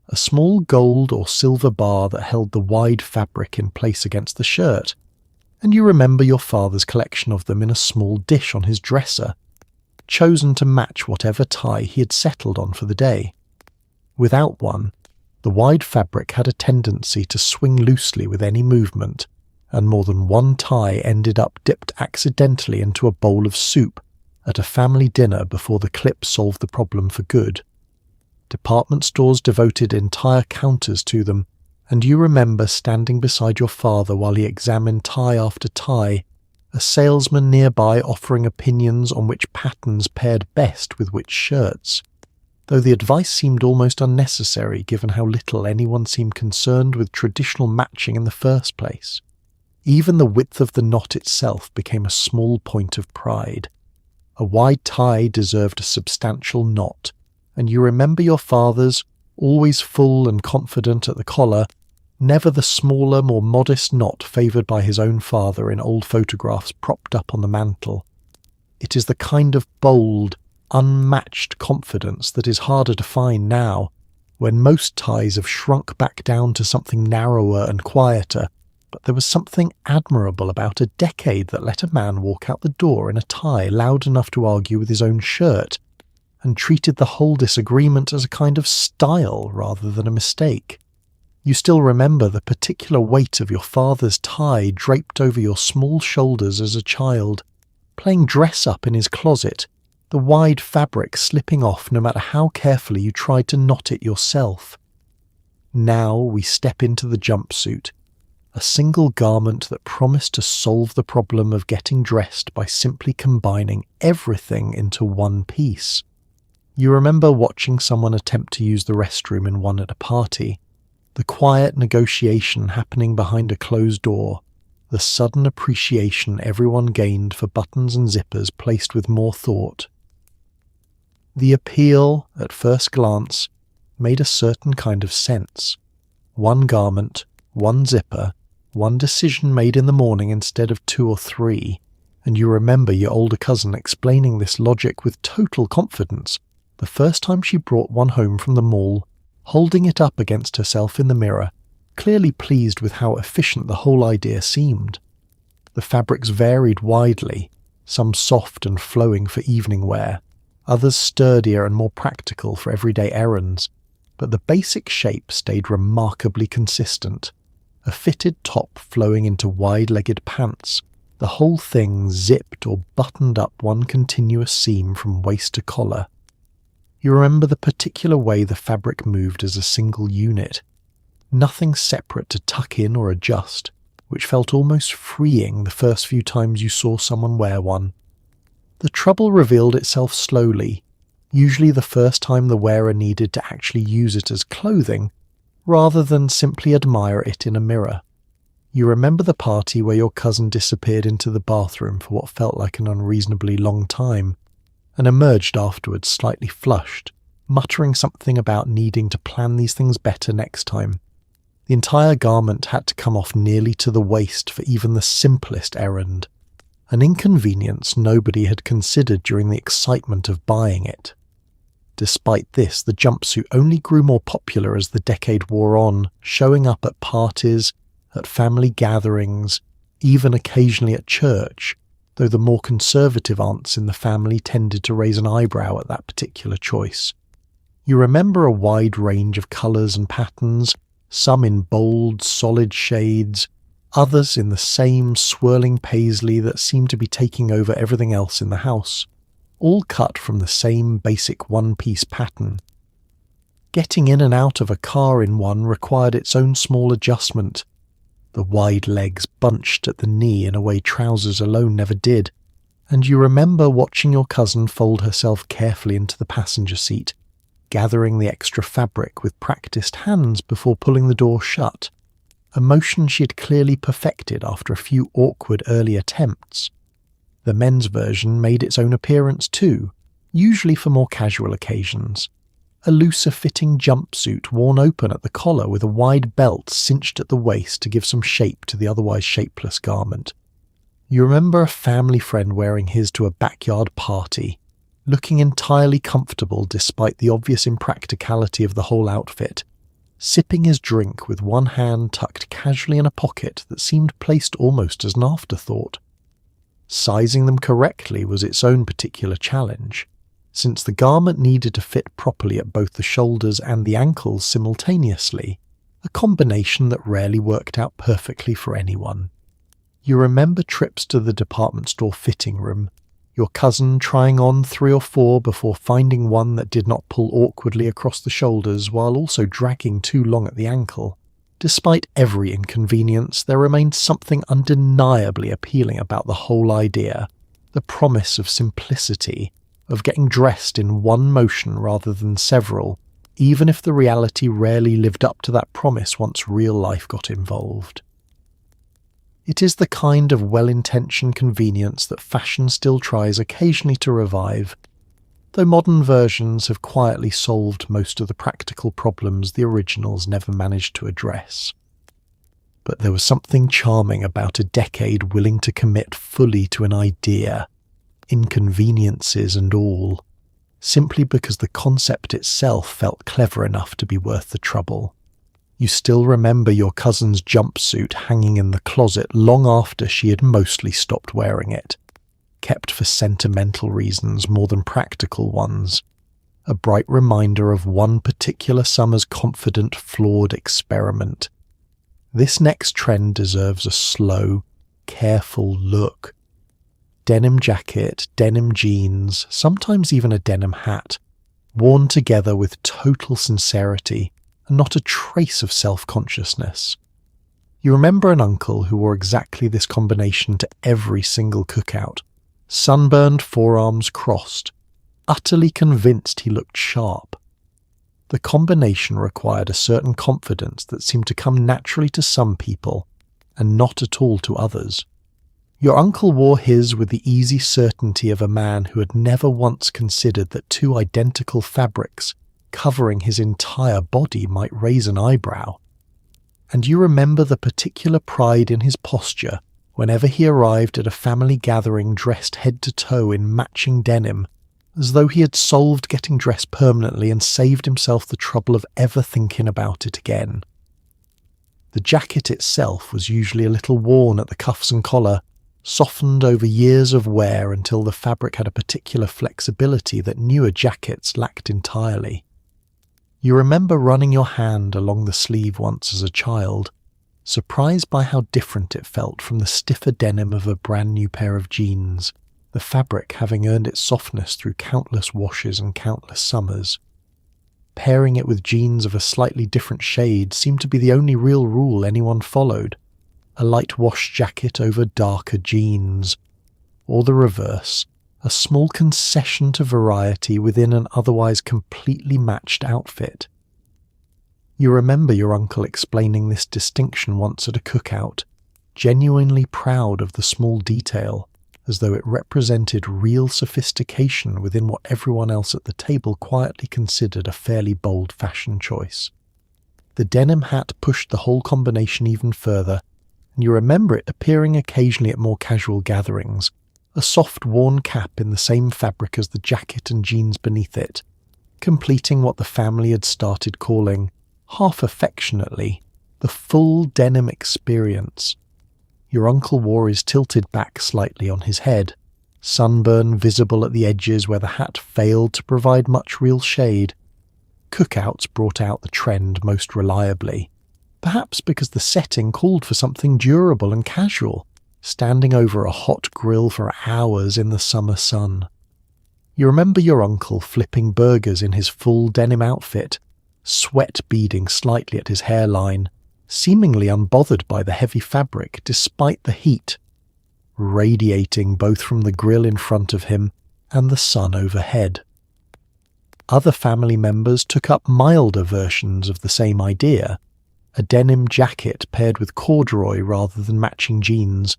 a small gold or silver bar that held the wide fabric in place against the shirt, and you remember your father's collection of them in a small dish on his dresser, chosen to match whatever tie he had settled on for the day. Without one, the wide fabric had a tendency to swing loosely with any movement, and more than one tie ended up dipped accidentally into a bowl of soup at a family dinner before the clip solved the problem for good. Department stores devoted entire counters to them, and you remember standing beside your father while he examined tie after tie, a salesman nearby offering opinions on which patterns paired best with which shirts, though the advice seemed almost unnecessary given how little anyone seemed concerned with traditional matching in the first place. Even the width of the knot itself became a small point of pride. A wide tie deserved a substantial knot, and you remember your father's, always full and confident at the collar, never the smaller, more modest knot favoured by his own father in old photographs propped up on the mantel. It is the kind of bold, unmatched confidence that is harder to find now, when most ties have shrunk back down to something narrower and quieter, but there was something admirable about a decade that let a man walk out the door in a tie loud enough to argue with his own shirt, and treated the whole disagreement as a kind of style rather than a mistake. You still remember the particular weight of your father's tie draped over your small shoulders as a child, playing dress-up in his closet, the wide fabric slipping off no matter how carefully you tried to knot it yourself. Now we step into the jumpsuit, a single garment that promised to solve the problem of getting dressed by simply combining everything into one piece. You remember watching someone attempt to use the restroom in one at a party, the quiet negotiation happening behind a closed door, the sudden appreciation everyone gained for buttons and zippers placed with more thought. The appeal, at first glance, made a certain kind of sense. One garment, one zipper, one decision made in the morning instead of 2 or 3, and you remember your older cousin explaining this logic with total confidence the first time she brought one home from the mall, holding it up against herself in the mirror, clearly pleased with how efficient the whole idea seemed. The fabrics varied widely, some soft and flowing for evening wear, others sturdier and more practical for everyday errands, but the basic shape stayed remarkably consistent. A fitted top flowing into wide-legged pants, the whole thing zipped or buttoned up one continuous seam from waist to collar. You remember the particular way the fabric moved as a single unit, nothing separate to tuck in or adjust, which felt almost freeing the first few times you saw someone wear one. The trouble revealed itself slowly, usually the first time the wearer needed to actually use it as clothing, rather than simply admire it in a mirror. You remember the party where your cousin disappeared into the bathroom for what felt like an unreasonably long time, and emerged afterwards slightly flushed, muttering something about needing to plan these things better next time. The entire garment had to come off nearly to the waist for even the simplest errand, an inconvenience nobody had considered during the excitement of buying it. Despite this, the jumpsuit only grew more popular as the decade wore on, showing up at parties, at family gatherings, even occasionally at church, though the more conservative aunts in the family tended to raise an eyebrow at that particular choice. You remember a wide range of colours and patterns, some in bold, solid shades, others in the same swirling paisley that seemed to be taking over everything else in the house, all cut from the same basic one-piece pattern. Getting in and out of a car in one required its own small adjustment. The wide legs bunched at the knee in a way trousers alone never did, and you remember watching your cousin fold herself carefully into the passenger seat, gathering the extra fabric with practiced hands before pulling the door shut, a motion she had clearly perfected after a few awkward early attempts. The men's version made its own appearance too, usually for more casual occasions. A looser-fitting jumpsuit worn open at the collar with a wide belt cinched at the waist to give some shape to the otherwise shapeless garment. You remember a family friend wearing his to a backyard party, looking entirely comfortable despite the obvious impracticality of the whole outfit, sipping his drink with one hand tucked casually in a pocket that seemed placed almost as an afterthought. Sizing them correctly was its own particular challenge, since the garment needed to fit properly at both the shoulders and the ankles simultaneously, a combination that rarely worked out perfectly for anyone. You remember trips to the department store fitting room, your cousin trying on 3 or 4 before finding one that did not pull awkwardly across the shoulders while also dragging too long at the ankle. Despite every inconvenience, there remained something undeniably appealing about the whole idea, the promise of simplicity, of getting dressed in one motion rather than several, even if the reality rarely lived up to that promise once real life got involved. It is the kind of well-intentioned convenience that fashion still tries occasionally to revive, though modern versions have quietly solved most of the practical problems the originals never managed to address. But there was something charming about a decade willing to commit fully to an idea, inconveniences and all, simply because the concept itself felt clever enough to be worth the trouble. You still remember your cousin's jumpsuit hanging in the closet long after she had mostly stopped wearing it, kept for sentimental reasons more than practical ones, a bright reminder of one particular summer's confident, flawed experiment. This next trend deserves a slow, careful look. Denim jacket, denim jeans, sometimes even a denim hat, worn together with total sincerity and not a trace of self-consciousness. You remember an uncle who wore exactly this combination to every single cookout, sunburned forearms crossed, utterly convinced he looked sharp. The combination required a certain confidence that seemed to come naturally to some people and not at all to others. Your uncle wore his with the easy certainty of a man who had never once considered that 2 identical fabrics covering his entire body might raise an eyebrow. And you remember the particular pride in his posture whenever he arrived at a family gathering dressed head to toe in matching denim, as though he had solved getting dressed permanently and saved himself the trouble of ever thinking about it again. The jacket itself was usually a little worn at the cuffs and collar, softened over years of wear until the fabric had a particular flexibility that newer jackets lacked entirely. You remember running your hand along the sleeve once as a child, surprised by how different it felt from the stiffer denim of a brand new pair of jeans, the fabric having earned its softness through countless washes and countless summers. Pairing it with jeans of a slightly different shade seemed to be the only real rule anyone followed, a light wash jacket over darker jeans, or the reverse, a small concession to variety within an otherwise completely matched outfit. You remember your uncle explaining this distinction once at a cookout, genuinely proud of the small detail, as though it represented real sophistication within what everyone else at the table quietly considered a fairly bold fashion choice. The denim hat pushed the whole combination even further, and you remember it appearing occasionally at more casual gatherings, a soft worn cap in the same fabric as the jacket and jeans beneath it, completing what the family had started calling, half affectionately, the full denim experience. Your uncle wore his tilted back slightly on his head, sunburn visible at the edges where the hat failed to provide much real shade. Cookouts brought out the trend most reliably, perhaps because the setting called for something durable and casual, standing over a hot grill for hours in the summer sun. You remember your uncle flipping burgers in his full denim outfit, sweat beading slightly at his hairline, seemingly unbothered by the heavy fabric despite the heat, radiating both from the grill in front of him and the sun overhead. Other family members took up milder versions of the same idea, a denim jacket paired with corduroy rather than matching jeans,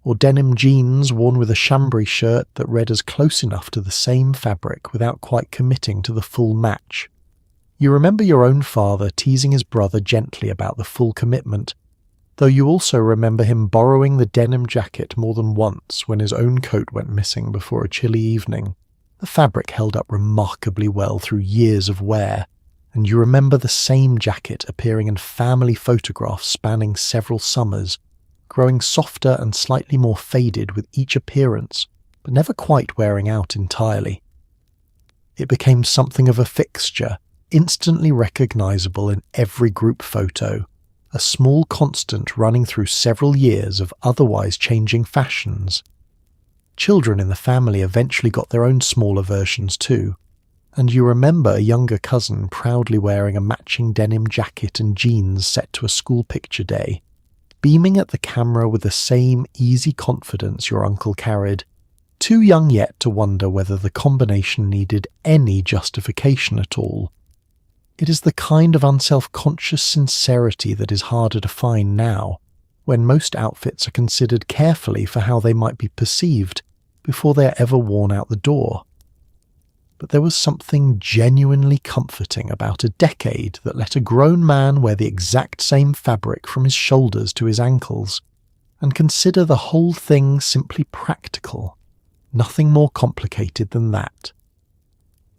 or denim jeans worn with a chambray shirt that read as close enough to the same fabric without quite committing to the full match. You remember your own father teasing his brother gently about the full commitment, though you also remember him borrowing the denim jacket more than once when his own coat went missing before a chilly evening. The fabric held up remarkably well through years of wear, and you remember the same jacket appearing in family photographs spanning several summers, growing softer and slightly more faded with each appearance, but never quite wearing out entirely. It became something of a fixture, instantly recognizable in every group photo, a small constant running through several years of otherwise changing fashions. Children in the family eventually got their own smaller versions too, and you remember a younger cousin proudly wearing a matching denim jacket and jeans set to a school picture day, beaming at the camera with the same easy confidence your uncle carried, too young yet to wonder whether the combination needed any justification at all. It is the kind of unself-conscious sincerity that is harder to find now, when most outfits are considered carefully for how they might be perceived before they are ever worn out the door. But there was something genuinely comforting about a decade that let a grown man wear the exact same fabric from his shoulders to his ankles, and consider the whole thing simply practical, nothing more complicated than that.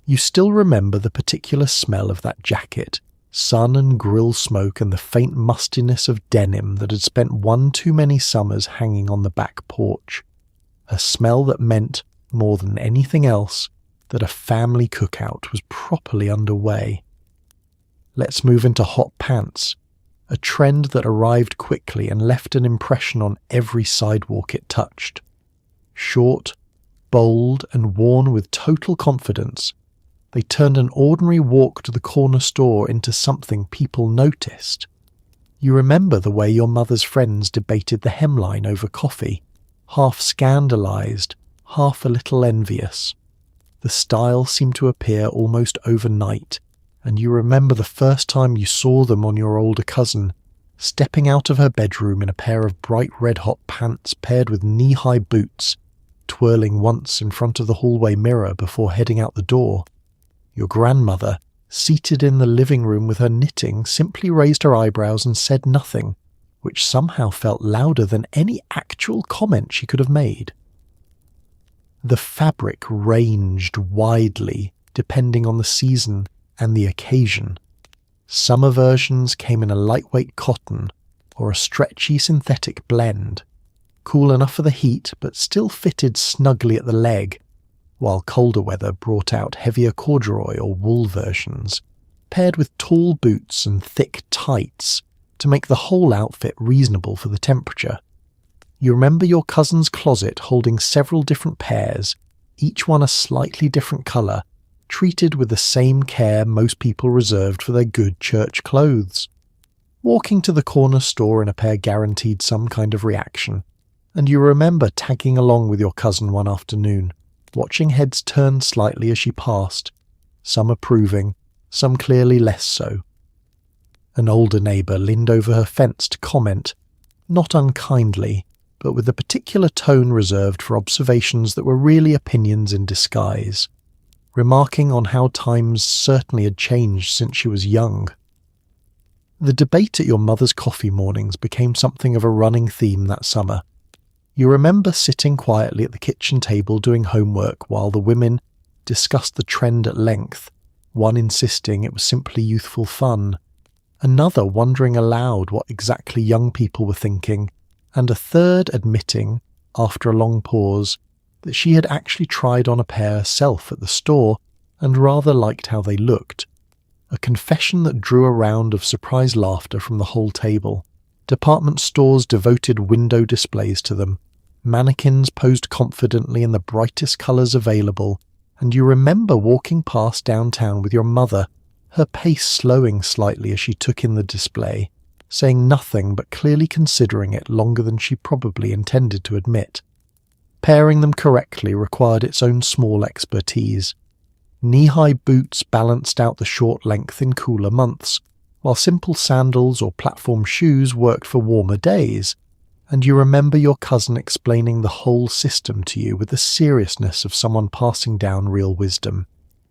You still remember the particular smell of that jacket, sun and grill smoke and the faint mustiness of denim that had spent one too many summers hanging on the back porch, a smell that meant, more than anything else, that a family cookout was properly underway. Let's move into hot pants, a trend that arrived quickly and left an impression on every sidewalk it touched. Short, bold, and worn with total confidence, they turned an ordinary walk to the corner store into something people noticed. You remember the way your mother's friends debated the hemline over coffee, half scandalized, half a little envious. The style seemed to appear almost overnight, and you remember the first time you saw them on your older cousin, stepping out of her bedroom in a pair of bright red-hot pants paired with knee-high boots, twirling once in front of the hallway mirror before heading out the door. Your grandmother, seated in the living room with her knitting, simply raised her eyebrows and said nothing, which somehow felt louder than any actual comment she could have made. The fabric ranged widely, depending on the season and the occasion. Summer versions came in a lightweight cotton or a stretchy synthetic blend, cool enough for the heat but still fitted snugly at the leg, while colder weather brought out heavier corduroy or wool versions, paired with tall boots and thick tights to make the whole outfit reasonable for the temperature. You remember your cousin's closet holding several different pairs, each one a slightly different colour, treated with the same care most people reserved for their good church clothes. Walking to the corner store in a pair guaranteed some kind of reaction, and you remember tagging along with your cousin one afternoon, watching heads turn slightly as she passed, some approving, some clearly less so. An older neighbour leaned over her fence to comment, not unkindly, but with a particular tone reserved for observations that were really opinions in disguise, remarking on how times certainly had changed since she was young. The debate at your mother's coffee mornings became something of a running theme that summer. You remember sitting quietly at the kitchen table doing homework while the women discussed the trend at length, one insisting it was simply youthful fun, another wondering aloud what exactly young people were thinking, and a third admitting, after a long pause, that she had actually tried on a pair herself at the store and rather liked how they looked, a confession that drew a round of surprised laughter from the whole table. Department stores devoted window displays to them, mannequins posed confidently in the brightest colours available, and you remember walking past downtown with your mother, her pace slowing slightly as she took in the display, saying nothing but clearly considering it longer than she probably intended to admit. Pairing them correctly required its own small expertise. Knee-high boots balanced out the short length in cooler months, while simple sandals or platform shoes worked for warmer days, and you remember your cousin explaining the whole system to you with the seriousness of someone passing down real wisdom,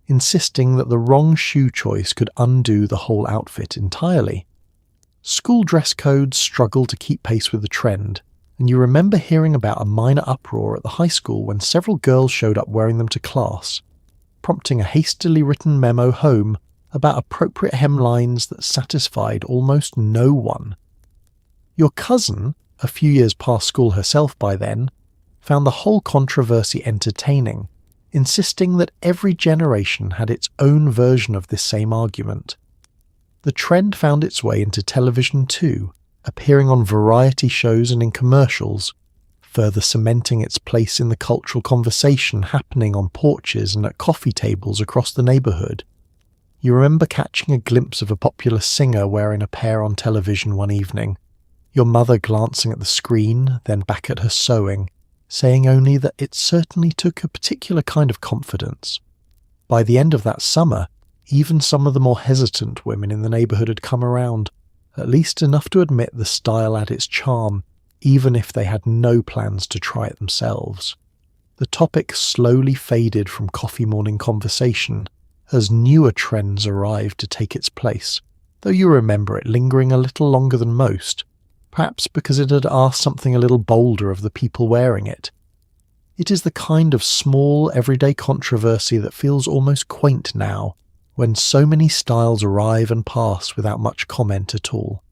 insisting that the wrong shoe choice could undo the whole outfit entirely. School dress codes struggled to keep pace with the trend, and you remember hearing about a minor uproar at the high school when several girls showed up wearing them to class, prompting a hastily written memo home about appropriate hemlines that satisfied almost no one. Your cousin, a few years past school herself by then, found the whole controversy entertaining, insisting that every generation had its own version of this same argument. The trend found its way into television too, appearing on variety shows and in commercials, further cementing its place in the cultural conversation happening on porches and at coffee tables across the neighbourhood. You remember catching a glimpse of a popular singer wearing a pair on television one evening, your mother glancing at the screen, then back at her sewing, saying only that it certainly took a particular kind of confidence. By the end of that summer, even some of the more hesitant women in the neighbourhood had come around, at least enough to admit the style had its charm, even if they had no plans to try it themselves. The topic slowly faded from coffee morning conversation as newer trends arrived to take its place, though you remember it lingering a little longer than most, perhaps because it had asked something a little bolder of the people wearing it. It is the kind of small, everyday controversy that feels almost quaint now, when so many styles arrive and pass without much comment at all.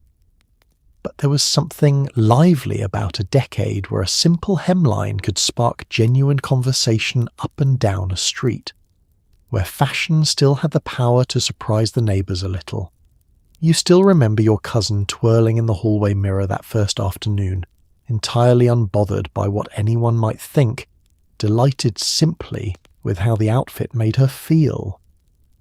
But there was something lively about a decade where a simple hemline could spark genuine conversation up and down a street, where fashion still had the power to surprise the neighbours a little. You still remember your cousin twirling in the hallway mirror that first afternoon, entirely unbothered by what anyone might think, delighted simply with how the outfit made her feel.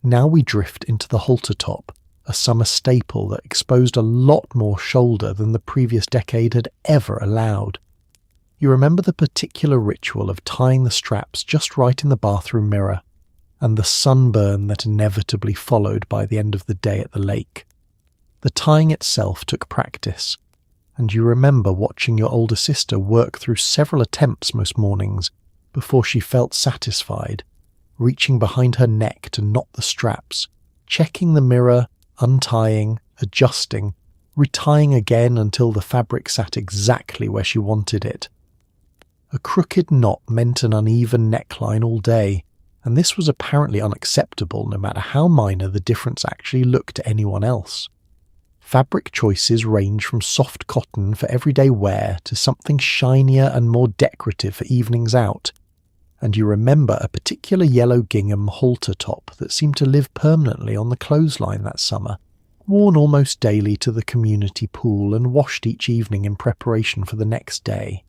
Now we drift into the halter top, a summer staple that exposed a lot more shoulder than the previous decade had ever allowed. You remember the particular ritual of tying the straps just right in the bathroom mirror, and the sunburn that inevitably followed by the end of the day at the lake. The tying itself took practice, and you remember watching your older sister work through several attempts most mornings before she felt satisfied, reaching behind her neck to knot the straps, checking the mirror, untying, adjusting, retying again until the fabric sat exactly where she wanted it. A crooked knot meant an uneven neckline all day, and this was apparently unacceptable no matter how minor the difference actually looked to anyone else. Fabric choices range from soft cotton for everyday wear to something shinier and more decorative for evenings out, and you remember a particular yellow gingham halter top that seemed to live permanently on the clothesline that summer, worn almost daily to the community pool and washed each evening in preparation for the next day.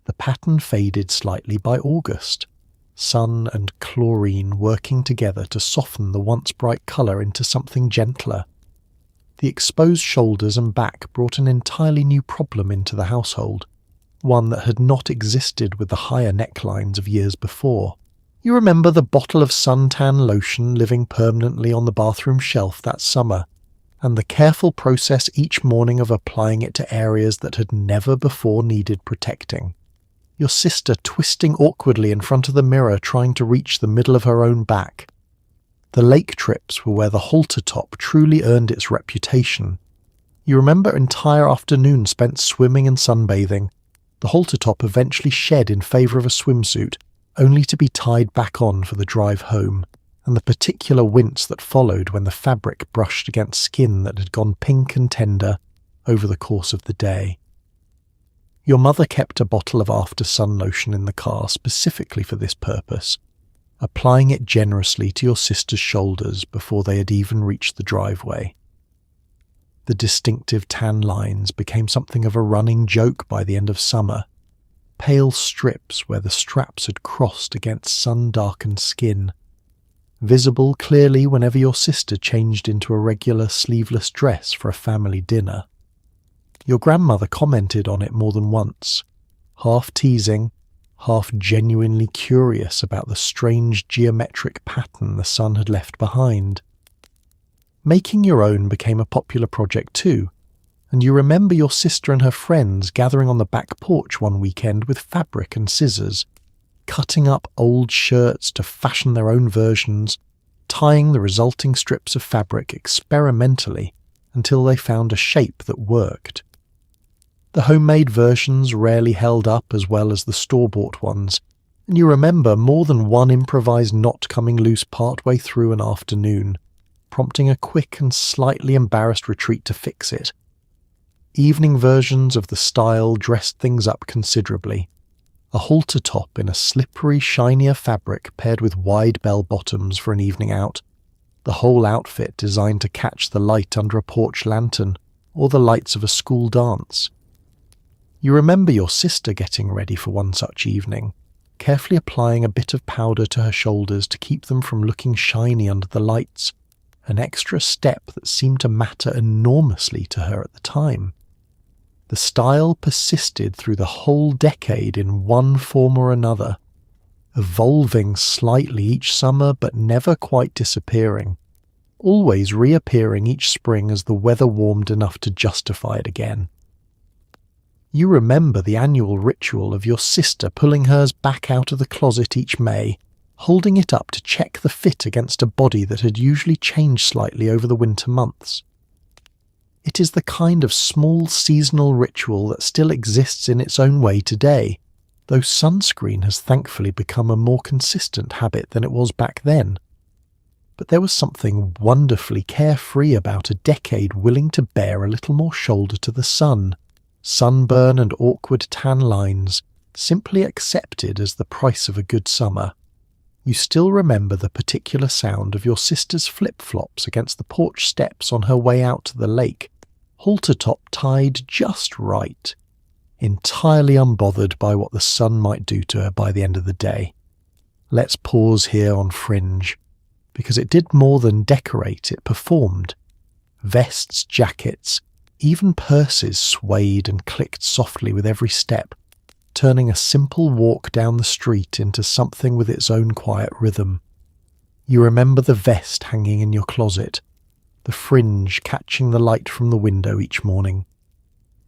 The pattern faded slightly by August, sun and chlorine working together to soften the once bright colour into something gentler. The exposed shoulders and back brought an entirely new problem into the household, one that had not existed with the higher necklines of years before. You remember the bottle of suntan lotion living permanently on the bathroom shelf that summer, and the careful process each morning of applying it to areas that had never before needed protecting. Your sister twisting awkwardly in front of the mirror trying to reach the middle of her own back. The lake trips were where the halter top truly earned its reputation. You remember entire afternoons spent swimming and sunbathing, the halter top eventually shed in favour of a swimsuit, only to be tied back on for the drive home, and the particular wince that followed when the fabric brushed against skin that had gone pink and tender over the course of the day. Your mother kept a bottle of after-sun lotion in the car specifically for this purpose, applying it generously to your sister's shoulders before they had even reached the driveway. The distinctive tan lines became something of a running joke by the end of summer, pale strips where the straps had crossed against sun-darkened skin, visible clearly whenever your sister changed into a regular sleeveless dress for a family dinner. Your grandmother commented on it more than once, half teasing, half genuinely curious about the strange geometric pattern the sun had left behind. Making your own became a popular project too, and you remember your sister and her friends gathering on the back porch one weekend with fabric and scissors, cutting up old shirts to fashion their own versions, tying the resulting strips of fabric experimentally until they found a shape that worked. The homemade versions rarely held up as well as the store-bought ones, and you remember more than one improvised knot coming loose partway through an afternoon, prompting a quick and slightly embarrassed retreat to fix it. Evening versions of the style dressed things up considerably. A halter top in a slippery, shinier fabric paired with wide bell bottoms for an evening out. The whole outfit designed to catch the light under a porch lantern or the lights of a school dance. You remember your sister getting ready for one such evening, carefully applying a bit of powder to her shoulders to keep them from looking shiny under the lights, an extra step that seemed to matter enormously to her at the time. The style persisted through the whole decade in one form or another, evolving slightly each summer but never quite disappearing, always reappearing each spring as the weather warmed enough to justify it again. You remember the annual ritual of your sister pulling hers back out of the closet each May, holding it up to check the fit against a body that had usually changed slightly over the winter months. It is the kind of small seasonal ritual that still exists in its own way today, though sunscreen has thankfully become a more consistent habit than it was back then. But there was something wonderfully carefree about a decade willing to bear a little more shoulder to the sun, sunburn and awkward tan lines, simply accepted as the price of a good summer. You still remember the particular sound of your sister's flip-flops against the porch steps on her way out to the lake, halter top tied just right, entirely unbothered by what the sun might do to her by the end of the day. Let's pause here on Fringe, because it did more than decorate, it performed. Vests, jackets, even purses swayed and clicked softly with every step, turning a simple walk down the street into something with its own quiet rhythm. You remember the vest hanging in your closet, the fringe catching the light from the window each morning.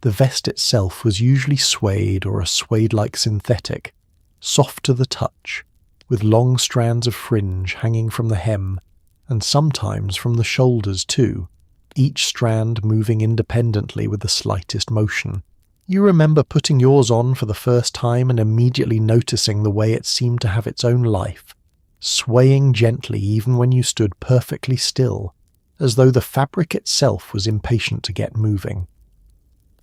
The vest itself was usually suede or a suede-like synthetic, soft to the touch, with long strands of fringe hanging from the hem, and sometimes from the shoulders too, each strand moving independently with the slightest motion. You remember putting yours on for the first time and immediately noticing the way it seemed to have its own life, swaying gently even when you stood perfectly still, as though the fabric itself was impatient to get moving.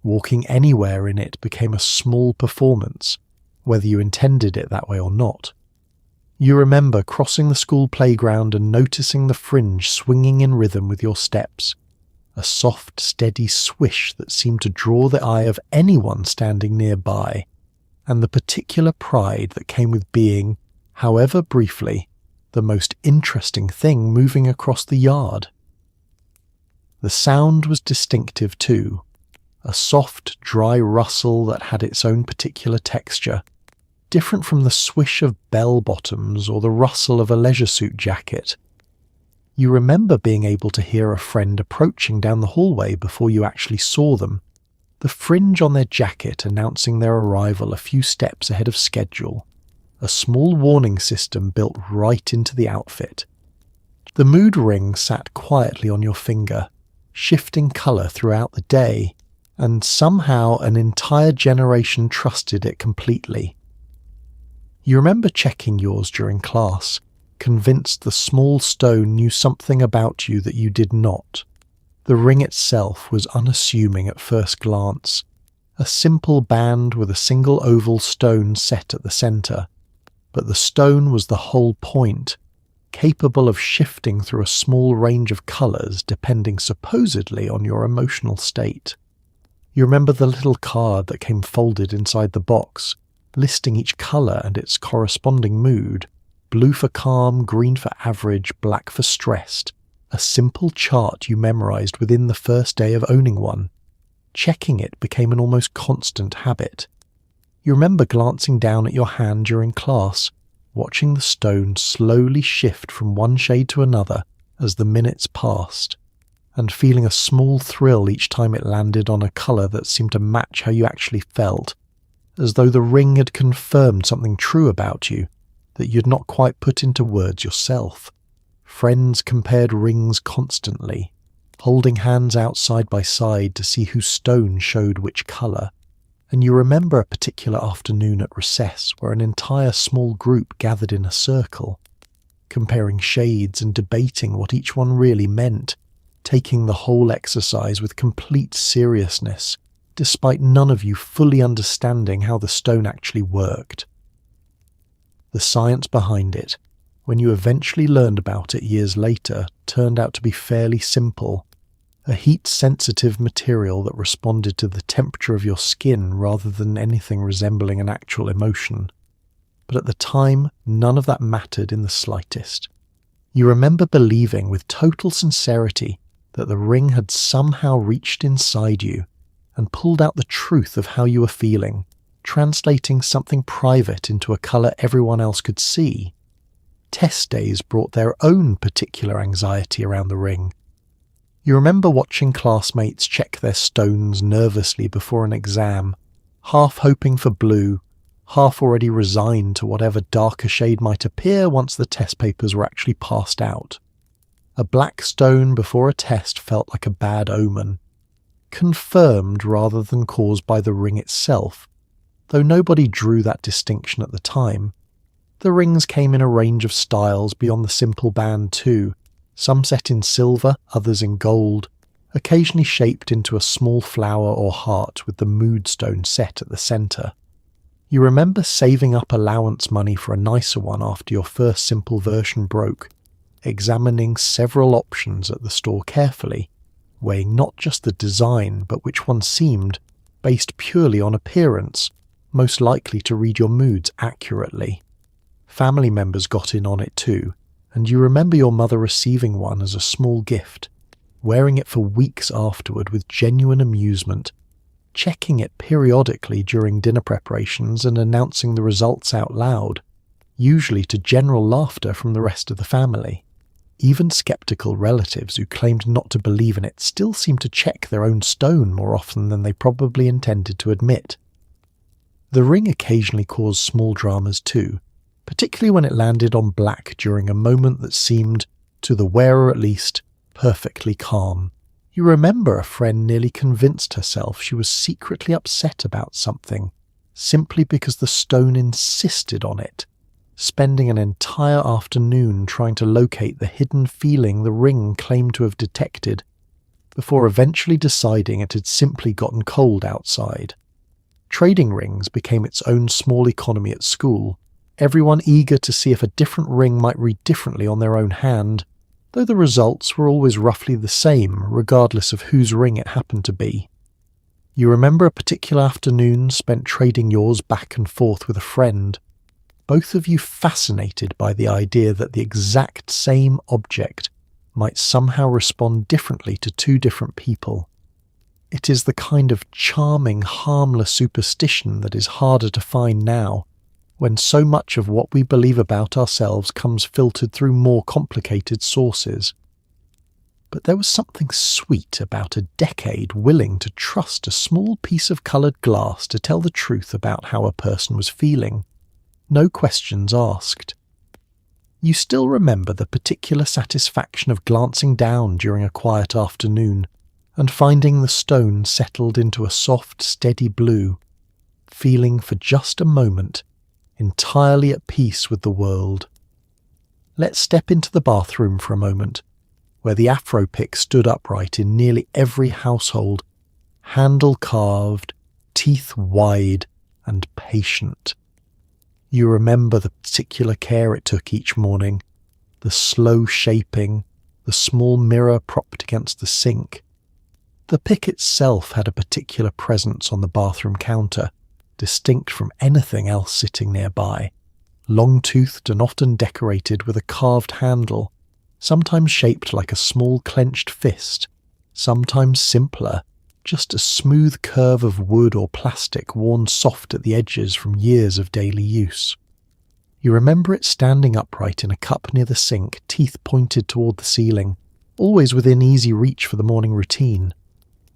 Walking anywhere in it became a small performance, whether you intended it that way or not. You remember crossing the school playground and noticing the fringe swinging in rhythm with your steps, a soft, steady swish that seemed to draw the eye of anyone standing nearby, and the particular pride that came with being, however briefly, the most interesting thing moving across the yard. The sound was distinctive too, a soft, dry rustle that had its own particular texture, different from the swish of bell-bottoms or the rustle of a leisure suit jacket. You remember being able to hear a friend approaching down the hallway before you actually saw them, the fringe on their jacket announcing their arrival a few steps ahead of schedule, a small warning system built right into the outfit. The mood ring sat quietly on your finger, shifting colour throughout the day, and somehow an entire generation trusted it completely. You remember checking yours during class, convinced the small stone knew something about you that you did not. The ring itself was unassuming at first glance, a simple band with a single oval stone set at the centre, but the stone was the whole point, capable of shifting through a small range of colours depending supposedly on your emotional state. You remember the little card that came folded inside the box, listing each colour and its corresponding mood, blue for calm, green for average, black for stressed, a simple chart you memorised within the first day of owning one. Checking it became an almost constant habit. You remember glancing down at your hand during class, watching the stone slowly shift from one shade to another as the minutes passed, and feeling a small thrill each time it landed on a colour that seemed to match how you actually felt, as though the ring had confirmed something true about you that you'd not quite put into words yourself. Friends compared rings constantly, holding hands out side by side to see whose stone showed which colour. And you remember a particular afternoon at recess where an entire small group gathered in a circle, comparing shades and debating what each one really meant, taking the whole exercise with complete seriousness, despite none of you fully understanding how the stone actually worked. The science behind it, when you eventually learned about it years later, turned out to be fairly simple. A heat-sensitive material that responded to the temperature of your skin rather than anything resembling an actual emotion. But at the time, none of that mattered in the slightest. You remember believing with total sincerity that the ring had somehow reached inside you and pulled out the truth of how you were feeling, translating something private into a colour everyone else could see. Test days brought their own particular anxiety around the ring. You remember watching classmates check their stones nervously before an exam, half hoping for blue, half already resigned to whatever darker shade might appear once the test papers were actually passed out. A black stone before a test felt like a bad omen, confirmed rather than caused by the ring itself, though nobody drew that distinction at the time. The rings came in a range of styles beyond the simple band too, some set in silver, others in gold, occasionally shaped into a small flower or heart with the moodstone set at the centre. You remember saving up allowance money for a nicer one after your first simple version broke, examining several options at the store carefully, weighing not just the design but which one seemed, based purely on appearance, most likely to read your moods accurately. Family members got in on it too, and you remember your mother receiving one as a small gift, wearing it for weeks afterward with genuine amusement, checking it periodically during dinner preparations and announcing the results out loud, usually to general laughter from the rest of the family. Even skeptical relatives who claimed not to believe in it still seemed to check their own stone more often than they probably intended to admit. The ring occasionally caused small dramas too, particularly when it landed on black during a moment that seemed, to the wearer at least, perfectly calm. You remember a friend nearly convinced herself she was secretly upset about something, simply because the stone insisted on it, spending an entire afternoon trying to locate the hidden feeling the ring claimed to have detected, before eventually deciding it had simply gotten cold outside. Trading rings became its own small economy at school, everyone eager to see if a different ring might read differently on their own hand, though the results were always roughly the same, regardless of whose ring it happened to be. You remember a particular afternoon spent trading yours back and forth with a friend, both of you fascinated by the idea that the exact same object might somehow respond differently to two different people. It is the kind of charming, harmless superstition that is harder to find now, when so much of what we believe about ourselves comes filtered through more complicated sources. But there was something sweet about a decade willing to trust a small piece of coloured glass to tell the truth about how a person was feeling. No questions asked. You still remember the particular satisfaction of glancing down during a quiet afternoon and finding the stone settled into a soft, steady blue, feeling for just a moment entirely at peace with the world. Let's step into the bathroom for a moment, where the afro pick stood upright in nearly every household, handle carved, teeth wide, and patient. You remember the particular care it took each morning, the slow shaping, the small mirror propped against the sink. The pick itself had a particular presence on the bathroom counter, distinct from anything else sitting nearby, long-toothed and often decorated with a carved handle, sometimes shaped like a small clenched fist, sometimes simpler, just a smooth curve of wood or plastic worn soft at the edges from years of daily use. You remember it standing upright in a cup near the sink, teeth pointed toward the ceiling, always within easy reach for the morning routine.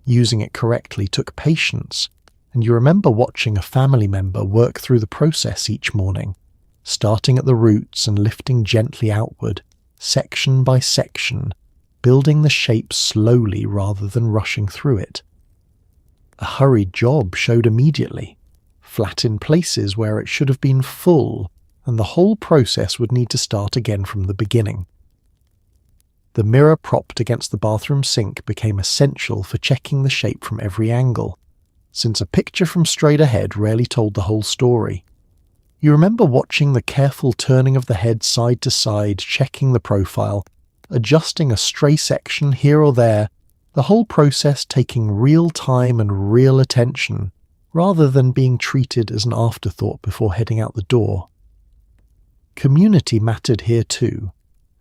Using it correctly took patience, and you remember watching a family member work through the process each morning, starting at the roots and lifting gently outward, section by section, building the shape slowly rather than rushing through it. A hurried job showed immediately, flat in places where it should have been full, and the whole process would need to start again from the beginning. The mirror propped against the bathroom sink became essential for checking the shape from every angle, since a picture from straight ahead rarely told the whole story. You remember watching the careful turning of the head side to side, checking the profile, adjusting a stray section here or there, the whole process taking real time and real attention, rather than being treated as an afterthought before heading out the door. Community mattered here too,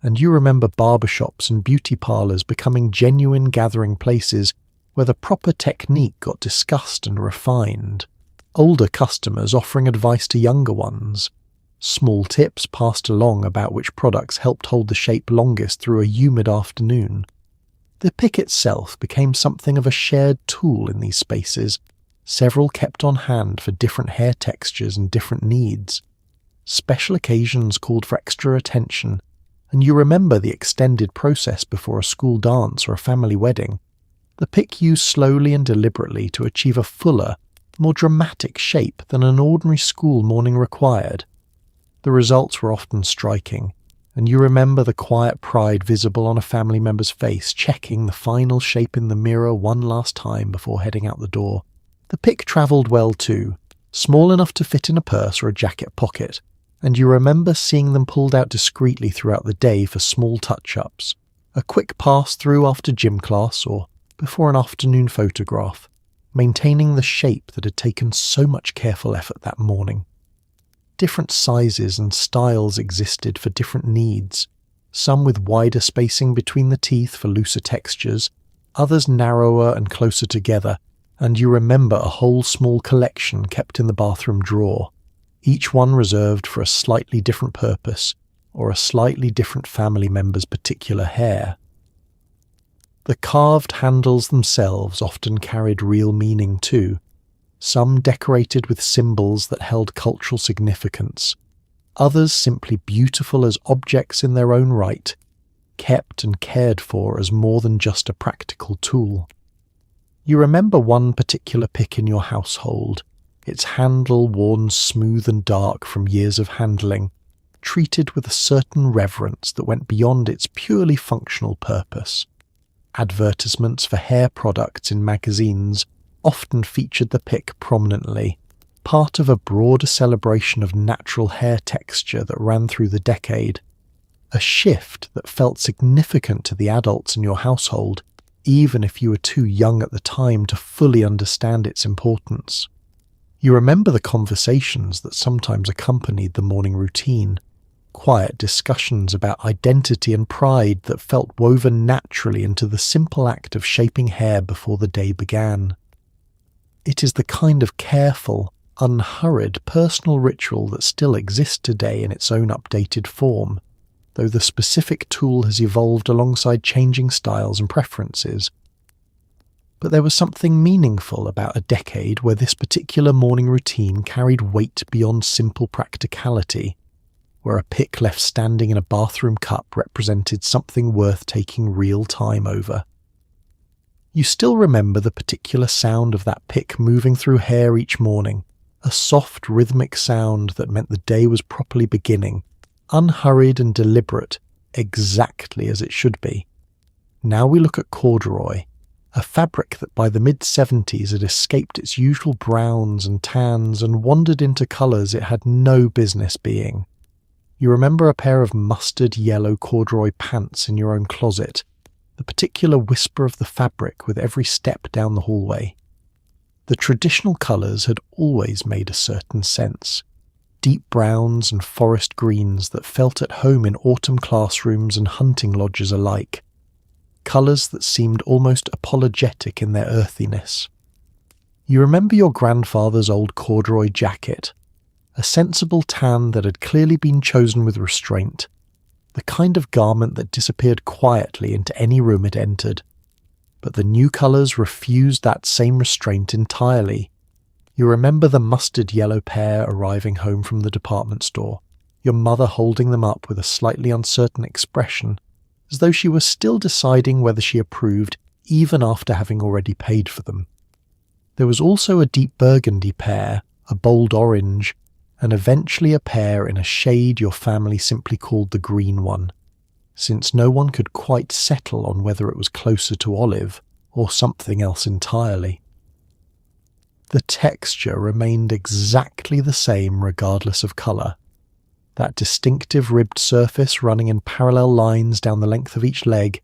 and you remember barbershops and beauty parlours becoming genuine gathering places where the proper technique got discussed and refined, older customers offering advice to younger ones, small tips passed along about which products helped hold the shape longest through a humid afternoon. The pick itself became something of a shared tool in these spaces, several kept on hand for different hair textures and different needs. Special occasions called for extra attention, and you remember the extended process before a school dance or a family wedding. The pick used slowly and deliberately to achieve a fuller, more dramatic shape than an ordinary school morning required. The results were often striking, and you remember the quiet pride visible on a family member's face checking the final shape in the mirror one last time before heading out the door. The pick travelled well too, small enough to fit in a purse or a jacket pocket, and you remember seeing them pulled out discreetly throughout the day for small touch-ups, a quick pass-through after gym class or before an afternoon photograph, maintaining the shape that had taken so much careful effort that morning. Different sizes and styles existed for different needs, some with wider spacing between the teeth for looser textures, others narrower and closer together, and you remember a whole small collection kept in the bathroom drawer, each one reserved for a slightly different purpose or a slightly different family member's particular hair. The carved handles themselves often carried real meaning too, some decorated with symbols that held cultural significance, others simply beautiful as objects in their own right, kept and cared for as more than just a practical tool. You remember one particular pick in your household, its handle worn smooth and dark from years of handling, treated with a certain reverence that went beyond its purely functional purpose. Advertisements for hair products in magazines often featured the pick prominently, part of a broader celebration of natural hair texture that ran through the decade, a shift that felt significant to the adults in your household, even if you were too young at the time to fully understand its importance. You remember the conversations that sometimes accompanied the morning routine, quiet discussions about identity and pride that felt woven naturally into the simple act of shaping hair before the day began. It is the kind of careful, unhurried personal ritual that still exists today in its own updated form, though the specific tool has evolved alongside changing styles and preferences. But there was something meaningful about a decade where this particular morning routine carried weight beyond simple practicality, where a pick left standing in a bathroom cup represented something worth taking real time over. You still remember the particular sound of that pick moving through hair each morning, a soft rhythmic sound that meant the day was properly beginning, unhurried and deliberate, exactly as it should be. Now we look at corduroy, a fabric that by the mid-70s had escaped its usual browns and tans and wandered into colours it had no business being. You remember a pair of mustard yellow corduroy pants in your own closet, the particular whisper of the fabric with every step down the hallway. The traditional colours had always made a certain sense, deep browns and forest greens that felt at home in autumn classrooms and hunting lodges alike, colours that seemed almost apologetic in their earthiness. You remember your grandfather's old corduroy jacket, a sensible tan that had clearly been chosen with restraint, the kind of garment that disappeared quietly into any room it entered. But the new colours refused that same restraint entirely. You remember the mustard yellow pair arriving home from the department store, your mother holding them up with a slightly uncertain expression, as though she was still deciding whether she approved even after having already paid for them. There was also a deep burgundy pair, a bold orange, and eventually a pair in a shade your family simply called the green one, since no one could quite settle on whether it was closer to olive or something else entirely. The texture remained exactly the same regardless of colour. That distinctive ribbed surface running in parallel lines down the length of each leg,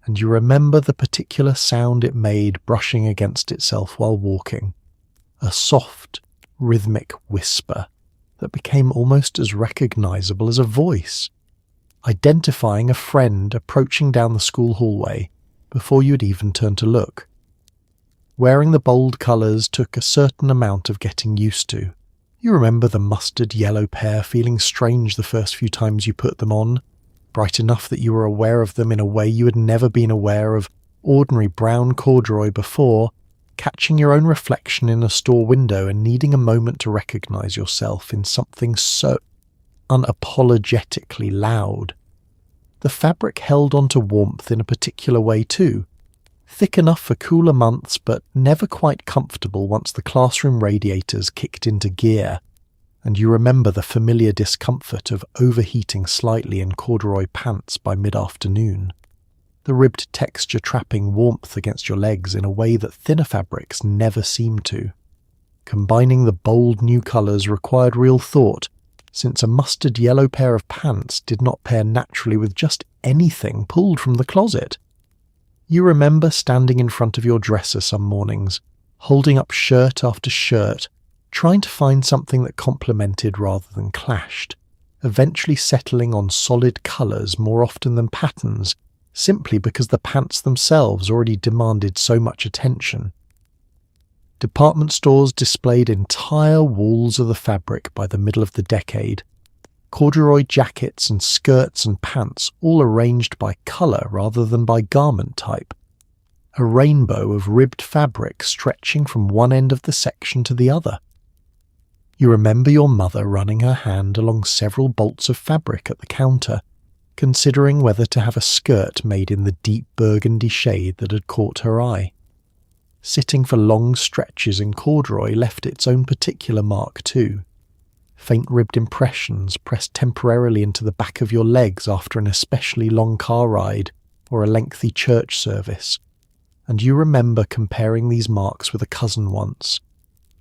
and you remember the particular sound it made brushing against itself while walking. A soft, rhythmic whisper that became almost as recognisable as a voice, identifying a friend approaching down the school hallway before you had even turned to look. Wearing the bold colours took a certain amount of getting used to. You remember the mustard yellow pair feeling strange the first few times you put them on, bright enough that you were aware of them in a way you had never been aware of ordinary brown corduroy before, catching your own reflection in a store window and needing a moment to recognise yourself in something so unapologetically loud. The fabric held onto warmth in a particular way too, thick enough for cooler months but never quite comfortable once the classroom radiators kicked into gear, and you remember the familiar discomfort of overheating slightly in corduroy pants by mid-afternoon, the ribbed texture trapping warmth against your legs in a way that thinner fabrics never seemed to. Combining the bold new colours required real thought, since a mustard yellow pair of pants did not pair naturally with just anything pulled from the closet. You remember standing in front of your dresser some mornings, holding up shirt after shirt, trying to find something that complemented rather than clashed, eventually settling on solid colours more often than patterns, simply because the pants themselves already demanded so much attention. Department stores displayed entire walls of the fabric by the middle of the decade, corduroy jackets and skirts and pants all arranged by colour rather than by garment type, a rainbow of ribbed fabric stretching from one end of the section to the other. You remember your mother running her hand along several bolts of fabric at the counter, considering whether to have a skirt made in the deep burgundy shade that had caught her eye. Sitting for long stretches in corduroy left its own particular mark too. Faint ribbed impressions pressed temporarily into the back of your legs after an especially long car ride or a lengthy church service, and you remember comparing these marks with a cousin once,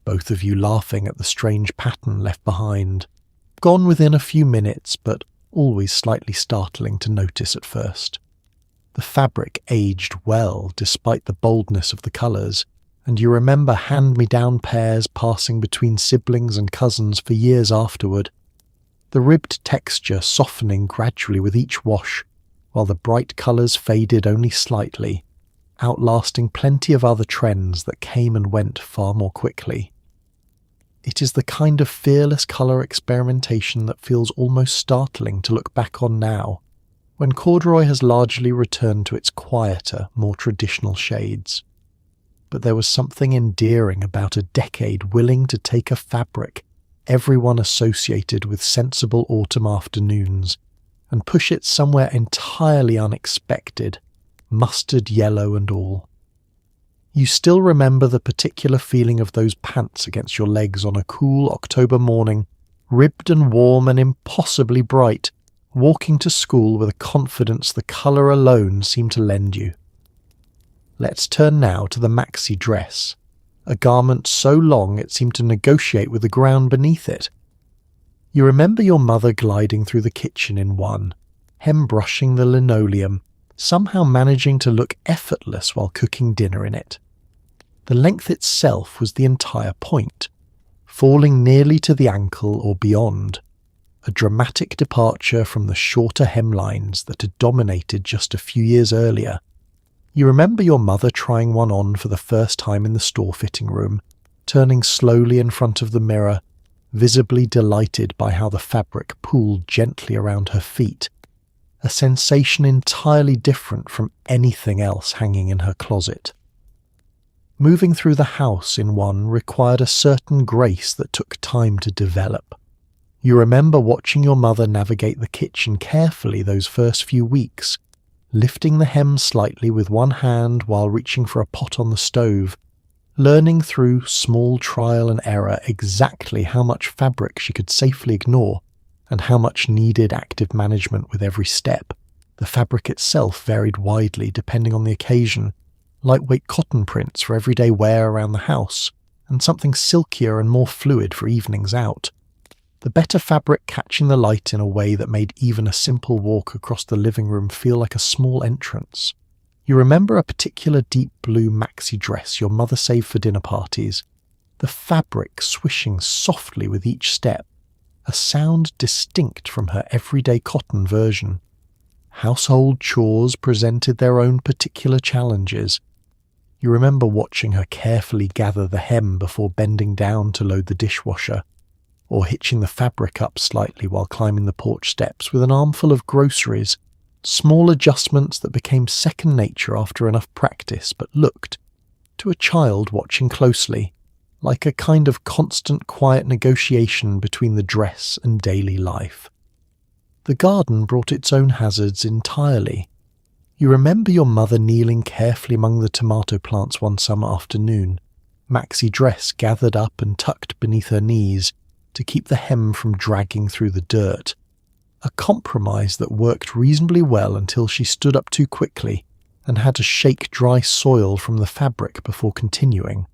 both of you laughing at the strange pattern left behind, gone within a few minutes but always slightly startling to notice at first. The fabric aged well despite the boldness of the colours, and you remember hand-me-down pairs passing between siblings and cousins for years afterward, the ribbed texture softening gradually with each wash, while the bright colours faded only slightly, outlasting plenty of other trends that came and went far more quickly. It is the kind of fearless colour experimentation that feels almost startling to look back on now, when corduroy has largely returned to its quieter, more traditional shades. But there was something endearing about a decade willing to take a fabric everyone associated with sensible autumn afternoons and push it somewhere entirely unexpected, mustard yellow and all. You still remember the particular feeling of those pants against your legs on a cool October morning, ribbed and warm and impossibly bright, walking to school with a confidence the colour alone seemed to lend you. Let's turn now to the maxi dress, a garment so long it seemed to negotiate with the ground beneath it. You remember your mother gliding through the kitchen in one, hem brushing the linoleum, somehow managing to look effortless while cooking dinner in it. The length itself was the entire point, falling nearly to the ankle or beyond, a dramatic departure from the shorter hemlines that had dominated just a few years earlier. You remember your mother trying one on for the first time in the store fitting room, turning slowly in front of the mirror, visibly delighted by how the fabric pulled gently around her feet, a sensation entirely different from anything else hanging in her closet. Moving through the house in one required a certain grace that took time to develop. You remember watching your mother navigate the kitchen carefully those first few weeks, lifting the hem slightly with one hand while reaching for a pot on the stove, learning through small trial and error exactly how much fabric she could safely ignore and how much needed active management with every step. The fabric itself varied widely depending on the occasion, lightweight cotton prints for everyday wear around the house, and something silkier and more fluid for evenings out. The better fabric catching the light in a way that made even a simple walk across the living room feel like a small entrance. You remember a particular deep blue maxi dress your mother saved for dinner parties, the fabric swishing softly with each step, a sound distinct from her everyday cotton version. Household chores presented their own particular challenges. You remember watching her carefully gather the hem before bending down to load the dishwasher, or hitching the fabric up slightly while climbing the porch steps with an armful of groceries, small adjustments that became second nature after enough practice but looked, to a child watching closely, like a kind of constant quiet negotiation between the dress and daily life. The garden brought its own hazards entirely. You remember your mother kneeling carefully among the tomato plants one summer afternoon, maxi dress gathered up and tucked beneath her knees to keep the hem from dragging through the dirt, a compromise that worked reasonably well until she stood up too quickly and had to shake dry soil from the fabric before continuing.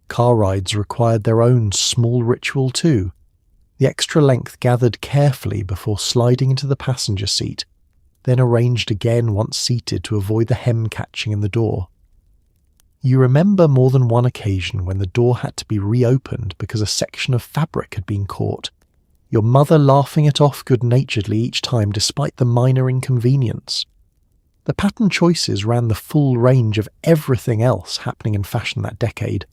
Car rides required their own small ritual too, the extra length gathered carefully before sliding into the passenger seat, then arranged again once seated to avoid the hem catching in the door. You remember more than one occasion when the door had to be reopened because a section of fabric had been caught, your mother laughing it off good-naturedly each time despite the minor inconvenience. The pattern choices ran the full range of everything else happening in fashion that decade,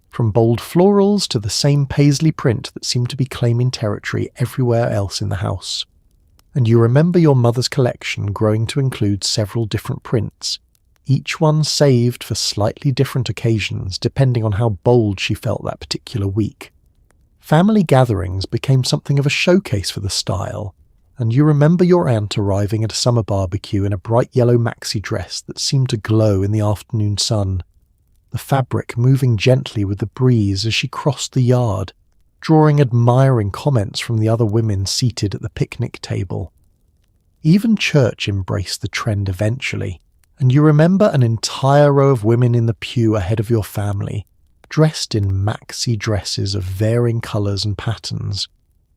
from bold florals to the same paisley print that seemed to be claiming territory everywhere else in the house. And you remember your mother's collection growing to include several different prints, each one saved for slightly different occasions depending on how bold she felt that particular week. Family gatherings became something of a showcase for the style, and you remember your aunt arriving at a summer barbecue in a bright yellow maxi dress that seemed to glow in the afternoon sun, the fabric moving gently with the breeze as she crossed the yard, drawing admiring comments from the other women seated at the picnic table. Even church embraced the trend eventually, and you remember an entire row of women in the pew ahead of your family, dressed in maxi dresses of varying colours and patterns,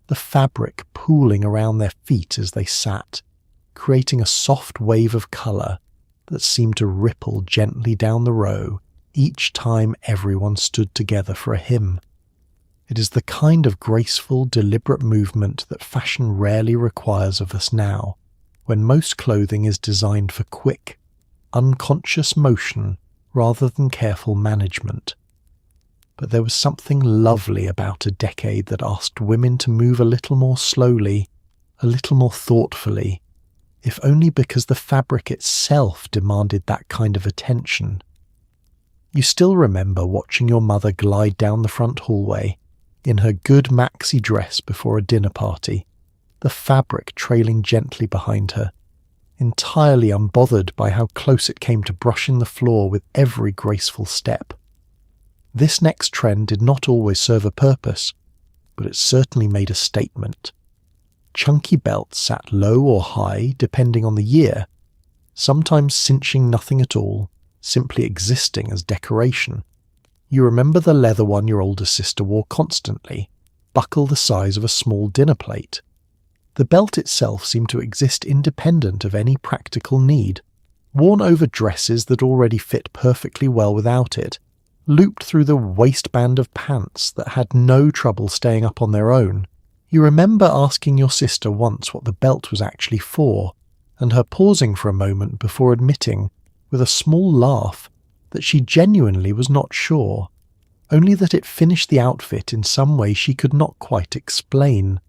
the fabric pooling around their feet as they sat, creating a soft wave of colour that seemed to ripple gently down the row each time everyone stood together for a hymn. It is the kind of graceful, deliberate movement that fashion rarely requires of us now, when most clothing is designed for quick, unconscious motion rather than careful management. But there was something lovely about a decade that asked women to move a little more slowly, a little more thoughtfully, if only because the fabric itself demanded that kind of attention. You still remember watching your mother glide down the front hallway, in her good maxi dress before a dinner party, the fabric trailing gently behind her, entirely unbothered by how close it came to brushing the floor with every graceful step. This next trend did not always serve a purpose, but it certainly made a statement. Chunky belts sat low or high depending on the year, sometimes cinching nothing at all, simply existing as decoration. You remember the leather one your older sister wore constantly, buckle the size of a small dinner plate. The belt itself seemed to exist independent of any practical need, worn over dresses that already fit perfectly well without it, looped through the waistband of pants that had no trouble staying up on their own. You remember asking your sister once what the belt was actually for, and her pausing for a moment before admitting, with a small laugh, that she genuinely was not sure, only that it finished the outfit in some way she could not quite explain.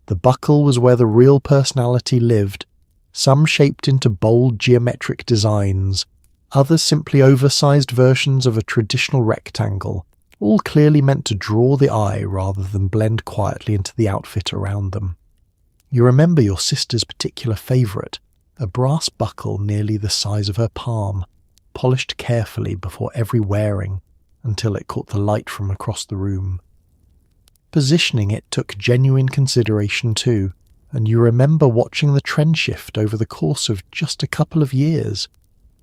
The buckle was where the real personality lived, some shaped into bold geometric designs, others simply oversized versions of a traditional rectangle, all clearly meant to draw the eye rather than blend quietly into the outfit around them. You remember your sister's particular favourite, a brass buckle nearly the size of her palm, polished carefully before every wearing, until it caught the light from across the room. Positioning it took genuine consideration too, and you remember watching the trend shift over the course of just a couple of years.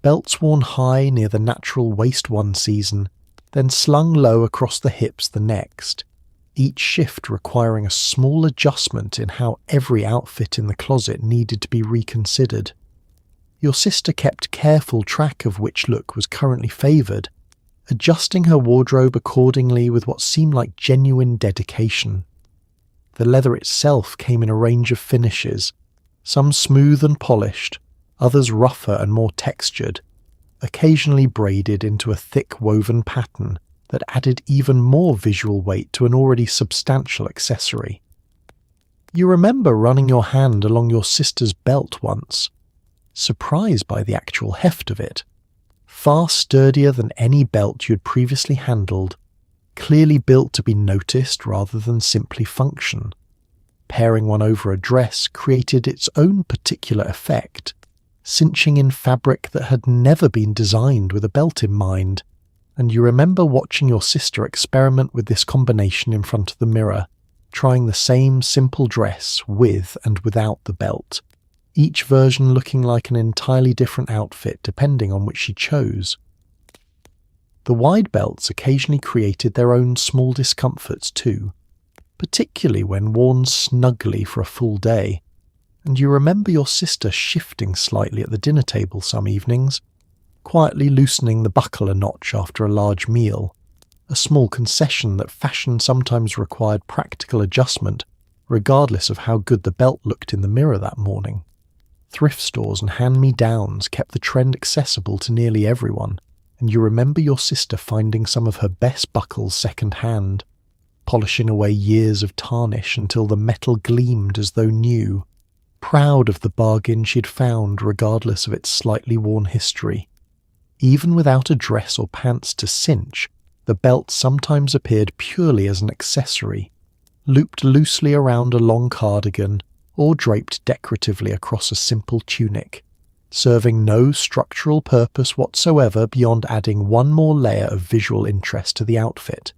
Belts worn high near the natural waist one season, then slung low across the hips the next, each shift requiring a small adjustment in how every outfit in the closet needed to be reconsidered. Your sister kept careful track of which look was currently favoured, adjusting her wardrobe accordingly with what seemed like genuine dedication. The leather itself came in a range of finishes, some smooth and polished, others rougher and more textured, occasionally braided into a thick woven pattern that added even more visual weight to an already substantial accessory. You remember running your hand along your sister's belt once, surprised by the actual heft of it. Far sturdier than any belt you had previously handled, clearly built to be noticed rather than simply function. Pairing one over a dress created its own particular effect, cinching in fabric that had never been designed with a belt in mind, and you remember watching your sister experiment with this combination in front of the mirror, trying the same simple dress with and without the belt, each version looking like an entirely different outfit depending on which she chose. The wide belts occasionally created their own small discomforts too, particularly when worn snugly for a full day, and you remember your sister shifting slightly at the dinner table some evenings, quietly loosening the buckle a notch after a large meal, a small concession that fashion sometimes required practical adjustment regardless of how good the belt looked in the mirror that morning. Thrift stores and hand-me-downs kept the trend accessible to nearly everyone, and you remember your sister finding some of her best buckles second-hand, polishing away years of tarnish until the metal gleamed as though new, proud of the bargain she'd found regardless of its slightly worn history. Even without a dress or pants to cinch, the belt sometimes appeared purely as an accessory, looped loosely around a long cardigan, or draped decoratively across a simple tunic, serving no structural purpose whatsoever beyond adding one more layer of visual interest to the outfit.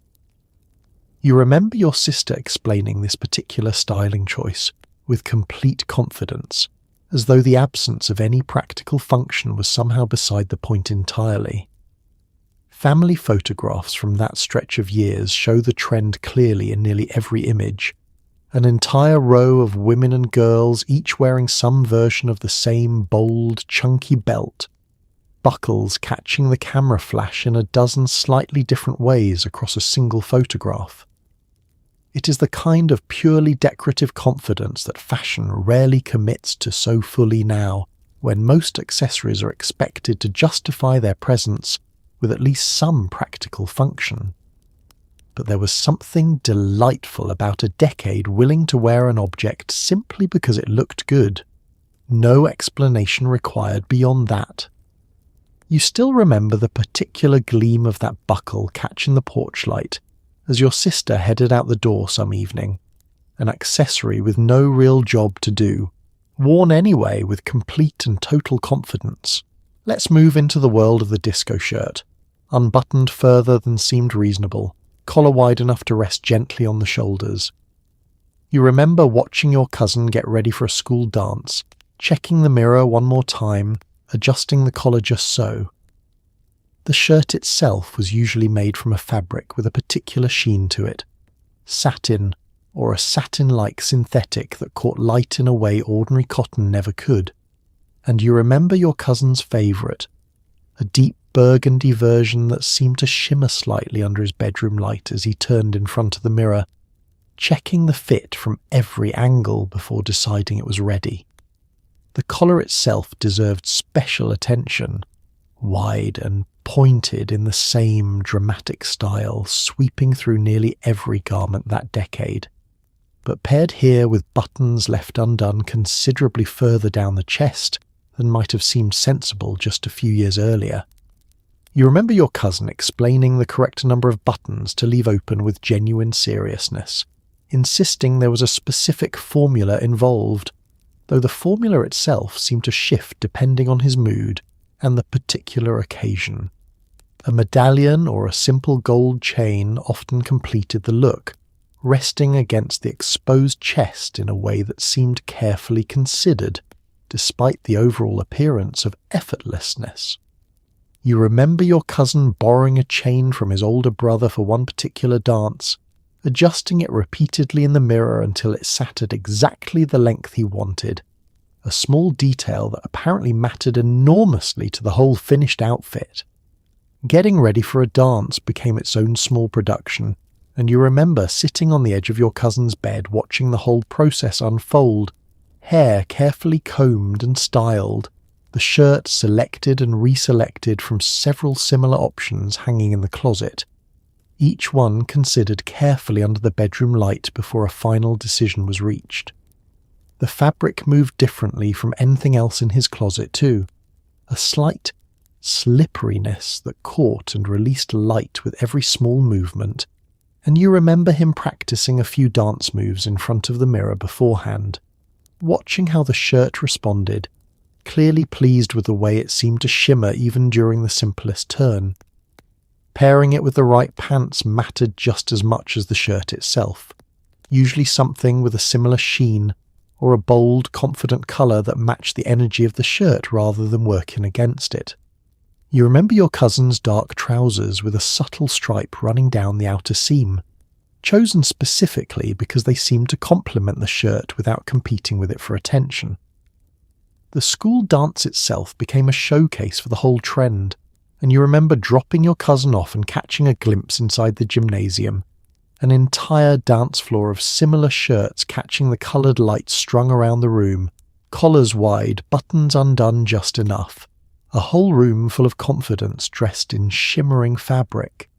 You remember your sister explaining this particular styling choice with complete confidence, as though the absence of any practical function was somehow beside the point entirely. Family photographs from that stretch of years show the trend clearly in nearly every image, an entire row of women and girls each wearing some version of the same bold, chunky belt, buckles catching the camera flash in a dozen slightly different ways across a single photograph. It is the kind of purely decorative confidence that fashion rarely commits to so fully now, when most accessories are expected to justify their presence with at least some practical function. But there was something delightful about a decade willing to wear an object simply because it looked good. No explanation required beyond that. You still remember the particular gleam of that buckle catching the porch light as your sister headed out the door some evening, an accessory with no real job to do, worn anyway with complete and total confidence. Let's move into the world of the disco shirt, unbuttoned further than seemed reasonable, collar wide enough to rest gently on the shoulders. You remember watching your cousin get ready for a school dance, checking the mirror one more time, adjusting the collar just so. The shirt itself was usually made from a fabric with a particular sheen to it, satin or a satin-like synthetic that caught light in a way ordinary cotton never could, and you remember your cousin's favourite, a deep burgundy version that seemed to shimmer slightly under his bedroom light as he turned in front of the mirror, checking the fit from every angle before deciding it was ready. The collar itself deserved special attention, wide and pointed in the same dramatic style, sweeping through nearly every garment that decade, but paired here with buttons left undone considerably further down the chest than might have seemed sensible just a few years earlier. You remember your cousin explaining the correct number of buttons to leave open with genuine seriousness, insisting there was a specific formula involved, though the formula itself seemed to shift depending on his mood and the particular occasion. A medallion or a simple gold chain often completed the look, resting against the exposed chest in a way that seemed carefully considered, despite the overall appearance of effortlessness. You remember your cousin borrowing a chain from his older brother for one particular dance, adjusting it repeatedly in the mirror until it sat at exactly the length he wanted, a small detail that apparently mattered enormously to the whole finished outfit. Getting ready for a dance became its own small production, and you remember sitting on the edge of your cousin's bed watching the whole process unfold, hair carefully combed and styled, the shirt selected and reselected from several similar options hanging in the closet, each one considered carefully under the bedroom light before a final decision was reached. The fabric moved differently from anything else in his closet too, a slight slipperiness that caught and released light with every small movement, and you remember him practicing a few dance moves in front of the mirror beforehand, watching how the shirt responded, clearly pleased with the way it seemed to shimmer even during the simplest turn. Pairing it with the right pants mattered just as much as the shirt itself, usually something with a similar sheen, or a bold, confident colour that matched the energy of the shirt rather than working against it. You remember your cousin's dark trousers with a subtle stripe running down the outer seam, chosen specifically because they seemed to complement the shirt without competing with it for attention. The school dance itself became a showcase for the whole trend, and you remember dropping your cousin off and catching a glimpse inside the gymnasium, an entire dance floor of similar shirts catching the coloured lights strung around the room, collars wide, buttons undone just enough, a whole room full of confidence dressed in shimmering fabric.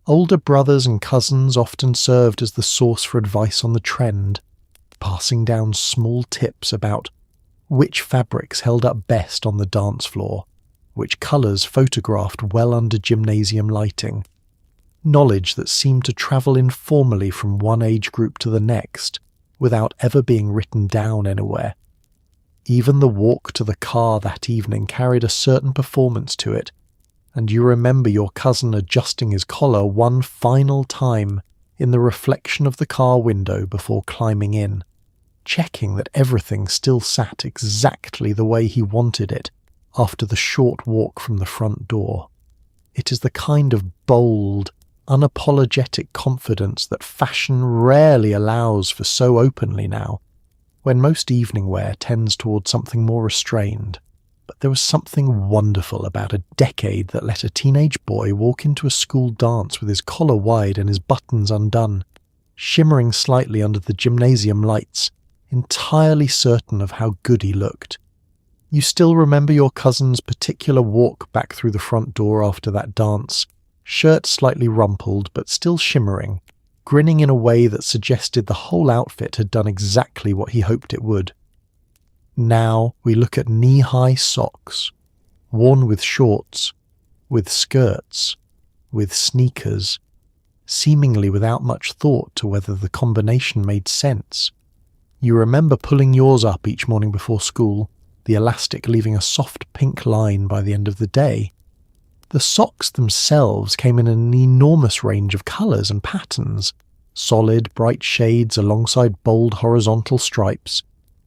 Older brothers and cousins often served as the source for advice on the trend, passing down small tips about which fabrics held up best on the dance floor, which colours photographed well under gymnasium lighting, knowledge that seemed to travel informally from one age group to the next, without ever being written down anywhere. Even the walk to the car that evening carried a certain performance to it, and you remember your cousin adjusting his collar one final time in the reflection of the car window before climbing in, checking that everything still sat exactly the way he wanted it after the short walk from the front door. It is the kind of bold, unapologetic confidence that fashion rarely allows for so openly now, when most evening wear tends towards something more restrained. But there was something wonderful about a decade that let a teenage boy walk into a school dance with his collar wide and his buttons undone, shimmering slightly under the gymnasium lights, entirely certain of how good he looked. You still remember your cousin's particular walk back through the front door after that dance, shirt slightly rumpled but still shimmering, grinning in a way that suggested the whole outfit had done exactly what he hoped it would. Now we look at knee-high socks, worn with shorts, with skirts, with sneakers, seemingly without much thought to whether the combination made sense. You remember pulling yours up each morning before school, the elastic leaving a soft pink line by the end of the day. The socks themselves came in an enormous range of colours and patterns, solid, bright shades alongside bold horizontal stripes,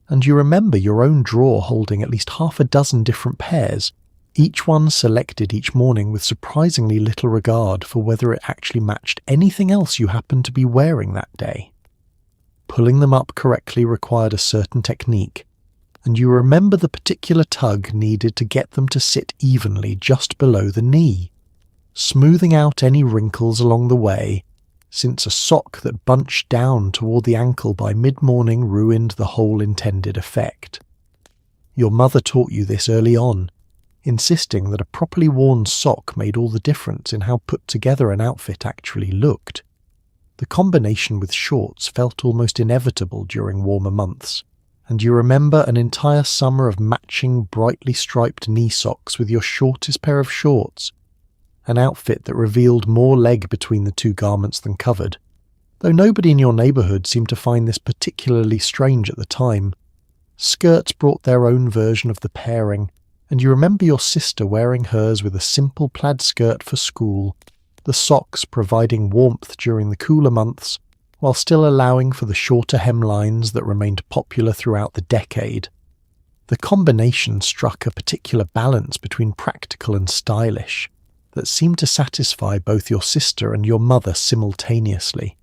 and you remember your own drawer holding at least half a dozen different pairs, each one selected each morning with surprisingly little regard for whether it actually matched anything else you happened to be wearing that day. Pulling them up correctly required a certain technique, and you remember the particular tug needed to get them to sit evenly just below the knee, smoothing out any wrinkles along the way, since a sock that bunched down toward the ankle by mid-morning ruined the whole intended effect. Your mother taught you this early on, insisting that a properly worn sock made all the difference in how put together an outfit actually looked. The combination with shorts felt almost inevitable during warmer months, and you remember an entire summer of matching brightly striped knee socks with your shortest pair of shorts, an outfit that revealed more leg between the two garments than covered, though nobody in your neighbourhood seemed to find this particularly strange at the time. Skirts brought their own version of the pairing, and you remember your sister wearing hers with a simple plaid skirt for school, the socks providing warmth during the cooler months, while still allowing for the shorter hemlines that remained popular throughout the decade. The combination struck a particular balance between practical and stylish that seemed to satisfy both your sister and your mother simultaneously.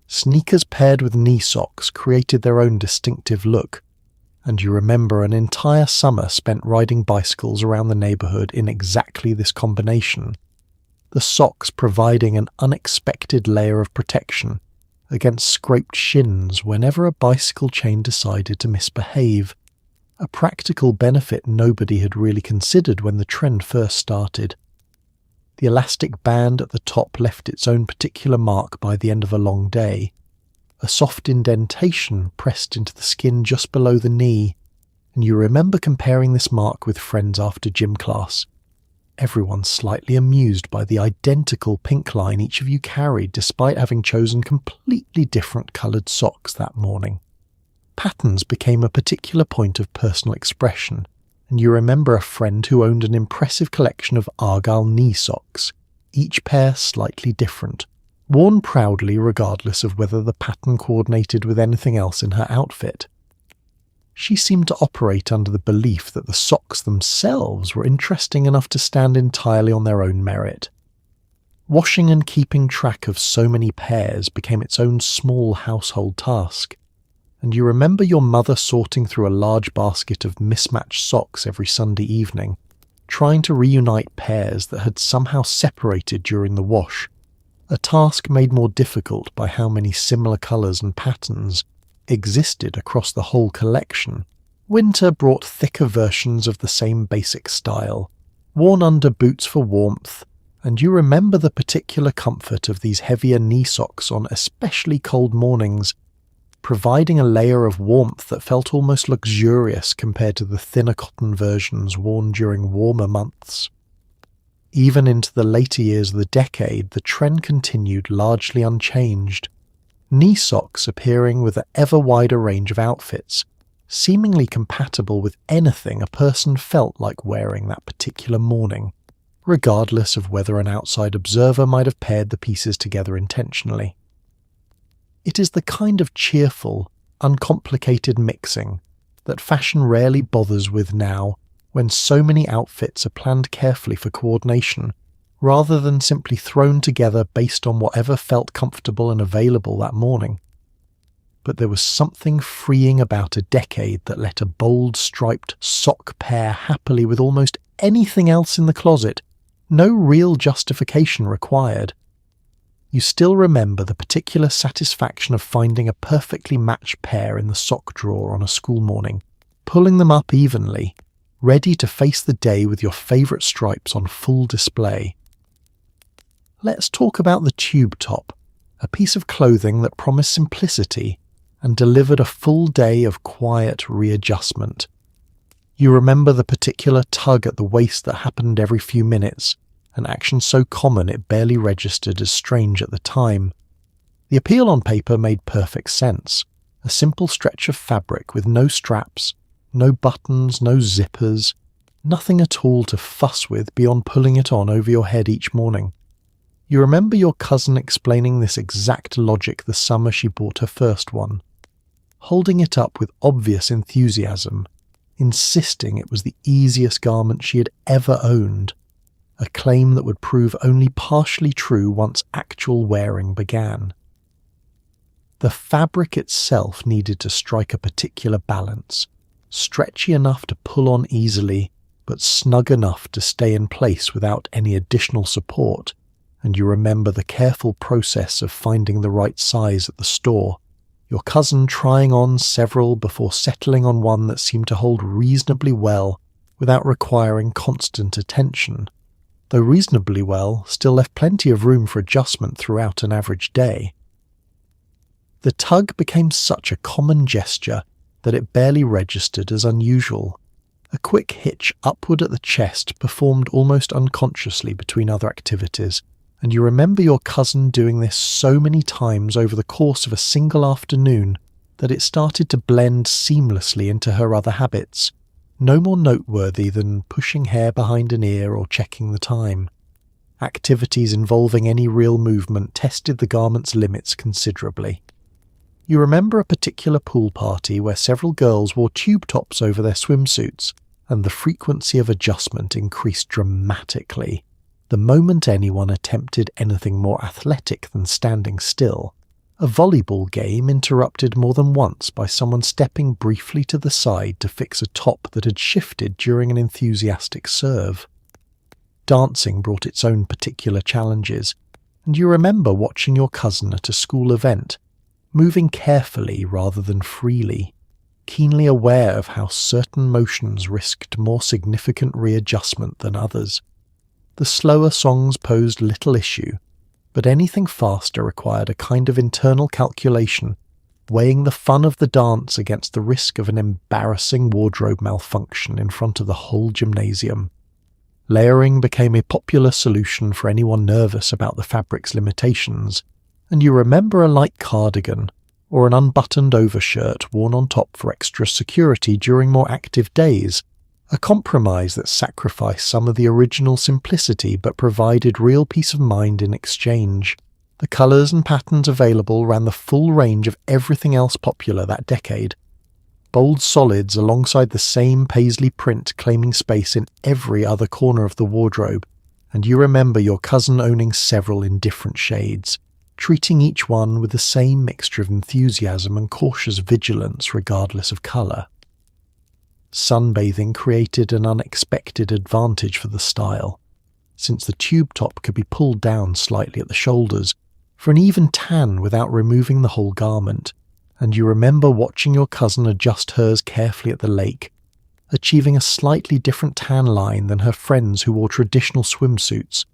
Sneakers paired with knee socks created their own distinctive look, and you remember an entire summer spent riding bicycles around the neighbourhood in exactly this combination, the socks providing an unexpected layer of protection against scraped shins whenever a bicycle chain decided to misbehave, a practical benefit nobody had really considered when the trend first started. The elastic band at the top left its own particular mark by the end of a long day, a soft indentation pressed into the skin just below the knee, and you remember comparing this mark with friends after gym class, everyone slightly amused by the identical pink line each of you carried despite having chosen completely different coloured socks that morning. Patterns became a particular point of personal expression, and you remember a friend who owned an impressive collection of Argyle knee socks, each pair slightly different, worn proudly regardless of whether the pattern coordinated with anything else in her outfit. She seemed to operate under the belief that the socks themselves were interesting enough to stand entirely on their own merit. Washing and keeping track of so many pairs became its own small household task, and you remember your mother sorting through a large basket of mismatched socks every Sunday evening, trying to reunite pairs that had somehow separated during the wash, a task made more difficult by how many similar colours and patterns existed across the whole collection. Winter brought thicker versions of the same basic style, worn under boots for warmth, and you remember the particular comfort of these heavier knee socks on especially cold mornings, providing a layer of warmth that felt almost luxurious compared to the thinner cotton versions worn during warmer months. Even into the later years of the decade, the trend continued largely unchanged, knee socks appearing with an ever wider range of outfits, seemingly compatible with anything a person felt like wearing that particular morning, regardless of whether an outside observer might have paired the pieces together intentionally. It is the kind of cheerful, uncomplicated mixing that fashion rarely bothers with now, when so many outfits are planned carefully for coordination, rather than simply thrown together based on whatever felt comfortable and available that morning. But there was something freeing about a decade that let a bold striped sock pair happily with almost anything else in the closet, no real justification required. You still remember the particular satisfaction of finding a perfectly matched pair in the sock drawer on a school morning, pulling them up evenly, ready to face the day with your favourite stripes on full display. Let's talk about the tube top, a piece of clothing that promised simplicity and delivered a full day of quiet readjustment. You remember the particular tug at the waist that happened every few minutes, an action so common it barely registered as strange at the time. The appeal on paper made perfect sense, a simple stretch of fabric with no straps, no buttons, no zippers, nothing at all to fuss with beyond pulling it on over your head each morning. You remember your cousin explaining this exact logic the summer she bought her first one, holding it up with obvious enthusiasm, insisting it was the easiest garment she had ever owned, a claim that would prove only partially true once actual wearing began. The fabric itself needed to strike a particular balance, stretchy enough to pull on easily, but snug enough to stay in place without any additional support, and you remember the careful process of finding the right size at the store, your cousin trying on several before settling on one that seemed to hold reasonably well without requiring constant attention, though reasonably well still left plenty of room for adjustment throughout an average day. The tug became such a common gesture that it barely registered as unusual. A quick hitch upward at the chest performed almost unconsciously between other activities, and you remember your cousin doing this so many times over the course of a single afternoon that it started to blend seamlessly into her other habits, no more noteworthy than pushing hair behind an ear or checking the time. Activities involving any real movement tested the garment's limits considerably. You remember a particular pool party where several girls wore tube tops over their swimsuits, and the frequency of adjustment increased dramatically the moment anyone attempted anything more athletic than standing still. A volleyball game interrupted more than once by someone stepping briefly to the side to fix a top that had shifted during an enthusiastic serve. Dancing brought its own particular challenges, and you remember watching your cousin at a school event, moving carefully rather than freely, keenly aware of how certain motions risked more significant readjustment than others. The slower songs posed little issue, but anything faster required a kind of internal calculation, weighing the fun of the dance against the risk of an embarrassing wardrobe malfunction in front of the whole gymnasium. Layering became a popular solution for anyone nervous about the fabric's limitations, and you remember a light cardigan or an unbuttoned overshirt worn on top for extra security during more active days, a compromise that sacrificed some of the original simplicity but provided real peace of mind in exchange. The colours and patterns available ran the full range of everything else popular that decade. Bold solids alongside the same paisley print claiming space in every other corner of the wardrobe, and you remember your cousin owning several in different shades, treating each one with the same mixture of enthusiasm and cautious vigilance regardless of colour. Sunbathing created an unexpected advantage for the style, since the tube top could be pulled down slightly at the shoulders for an even tan without removing the whole garment, and you remember watching your cousin adjust hers carefully at the lake, achieving a slightly different tan line than her friends who wore traditional swimsuits,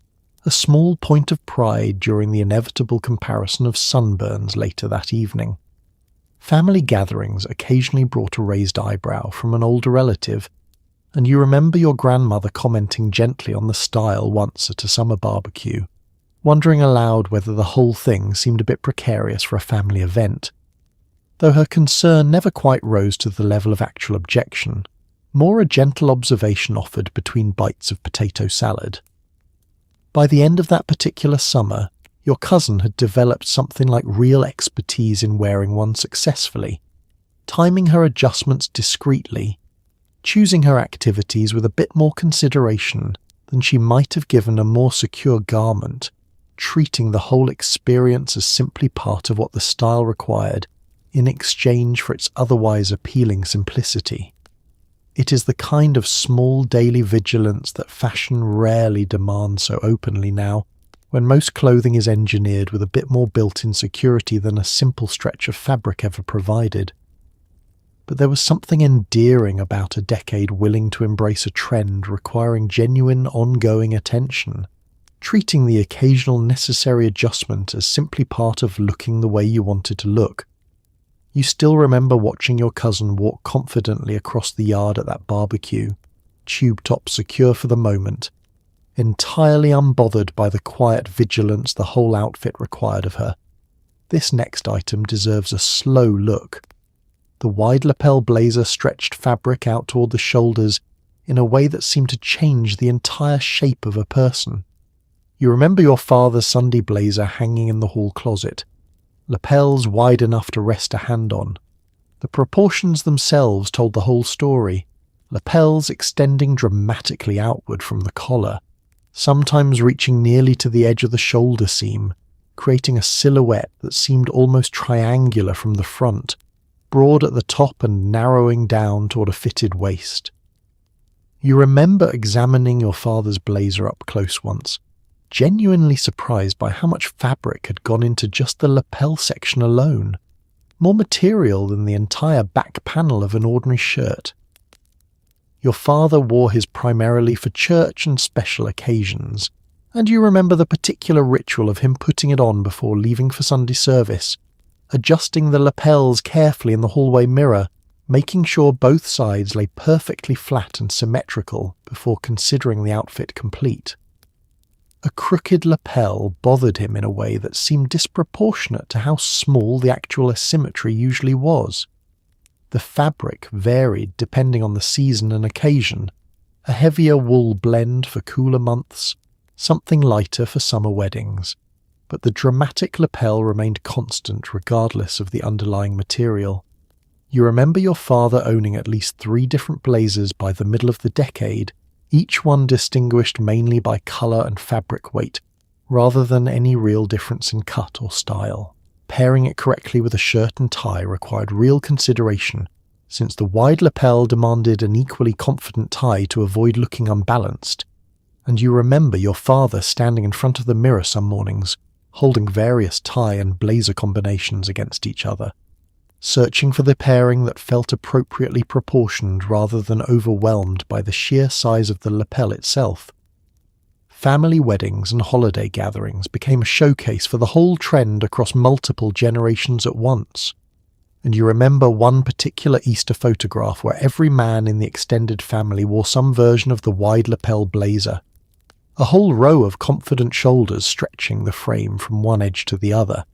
a small point of pride during the inevitable comparison of sunburns later that evening. Family gatherings occasionally brought a raised eyebrow from an older relative, and you remember your grandmother commenting gently on the style once at a summer barbecue, wondering aloud whether the whole thing seemed a bit precarious for a family event. Though her concern never quite rose to the level of actual objection, more a gentle observation offered between bites of potato salad. By the end of that particular summer, your cousin had developed something like real expertise in wearing one successfully, timing her adjustments discreetly, choosing her activities with a bit more consideration than she might have given a more secure garment, treating the whole experience as simply part of what the style required in exchange for its otherwise appealing simplicity. It is the kind of small daily vigilance that fashion rarely demands so openly now, when most clothing is engineered with a bit more built-in security than a simple stretch of fabric ever provided. But there was something endearing about a decade willing to embrace a trend requiring genuine ongoing attention, treating the occasional necessary adjustment as simply part of looking the way you wanted to look. You still remember watching your cousin walk confidently across the yard at that barbecue, tube top secure for the moment, entirely unbothered by the quiet vigilance the whole outfit required of her. This next item deserves a slow look. The wide lapel blazer stretched fabric out toward the shoulders in a way that seemed to change the entire shape of a person. You remember your father's Sunday blazer hanging in the hall closet, lapels wide enough to rest a hand on. The proportions themselves told the whole story, lapels extending dramatically outward from the collar, sometimes reaching nearly to the edge of the shoulder seam, creating a silhouette that seemed almost triangular from the front, broad at the top and narrowing down toward a fitted waist. You remember examining your father's blazer up close once, genuinely surprised by how much fabric had gone into just the lapel section alone, more material than the entire back panel of an ordinary shirt. Your father wore his primarily for church and special occasions, and you remember the particular ritual of him putting it on before leaving for Sunday service, adjusting the lapels carefully in the hallway mirror, making sure both sides lay perfectly flat and symmetrical before considering the outfit complete. A crooked lapel bothered him in a way that seemed disproportionate to how small the actual asymmetry usually was. The fabric varied depending on the season and occasion, a heavier wool blend for cooler months, something lighter for summer weddings, but the dramatic lapel remained constant regardless of the underlying material. You remember your father owning at least 3 different blazers by the middle of the decade, each one distinguished mainly by colour and fabric weight, rather than any real difference in cut or style. Pairing it correctly with a shirt and tie required real consideration, since the wide lapel demanded an equally confident tie to avoid looking unbalanced, and you remember your father standing in front of the mirror some mornings, holding various tie and blazer combinations against each other, searching for the pairing that felt appropriately proportioned rather than overwhelmed by the sheer size of the lapel itself. Family weddings and holiday gatherings became a showcase for the whole trend across multiple generations at once. And you remember one particular Easter photograph where every man in the extended family wore some version of the wide lapel blazer. A whole row of confident shoulders stretching the frame from one edge to the other,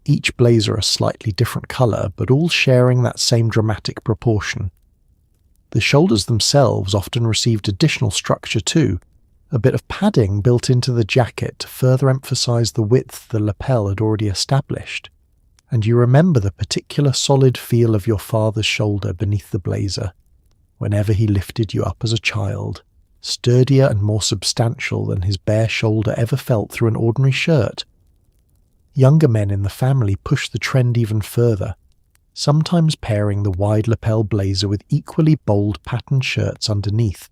each blazer a slightly different colour but all sharing that same dramatic proportion. The shoulders themselves often received additional structure too, a bit of padding built into the jacket to further emphasise the width the lapel had already established. And you remember the particular solid feel of your father's shoulder beneath the blazer, whenever he lifted you up as a child, sturdier and more substantial than his bare shoulder ever felt through an ordinary shirt. Younger men in the family pushed the trend even further, sometimes pairing the wide lapel blazer with equally bold patterned shirts underneath,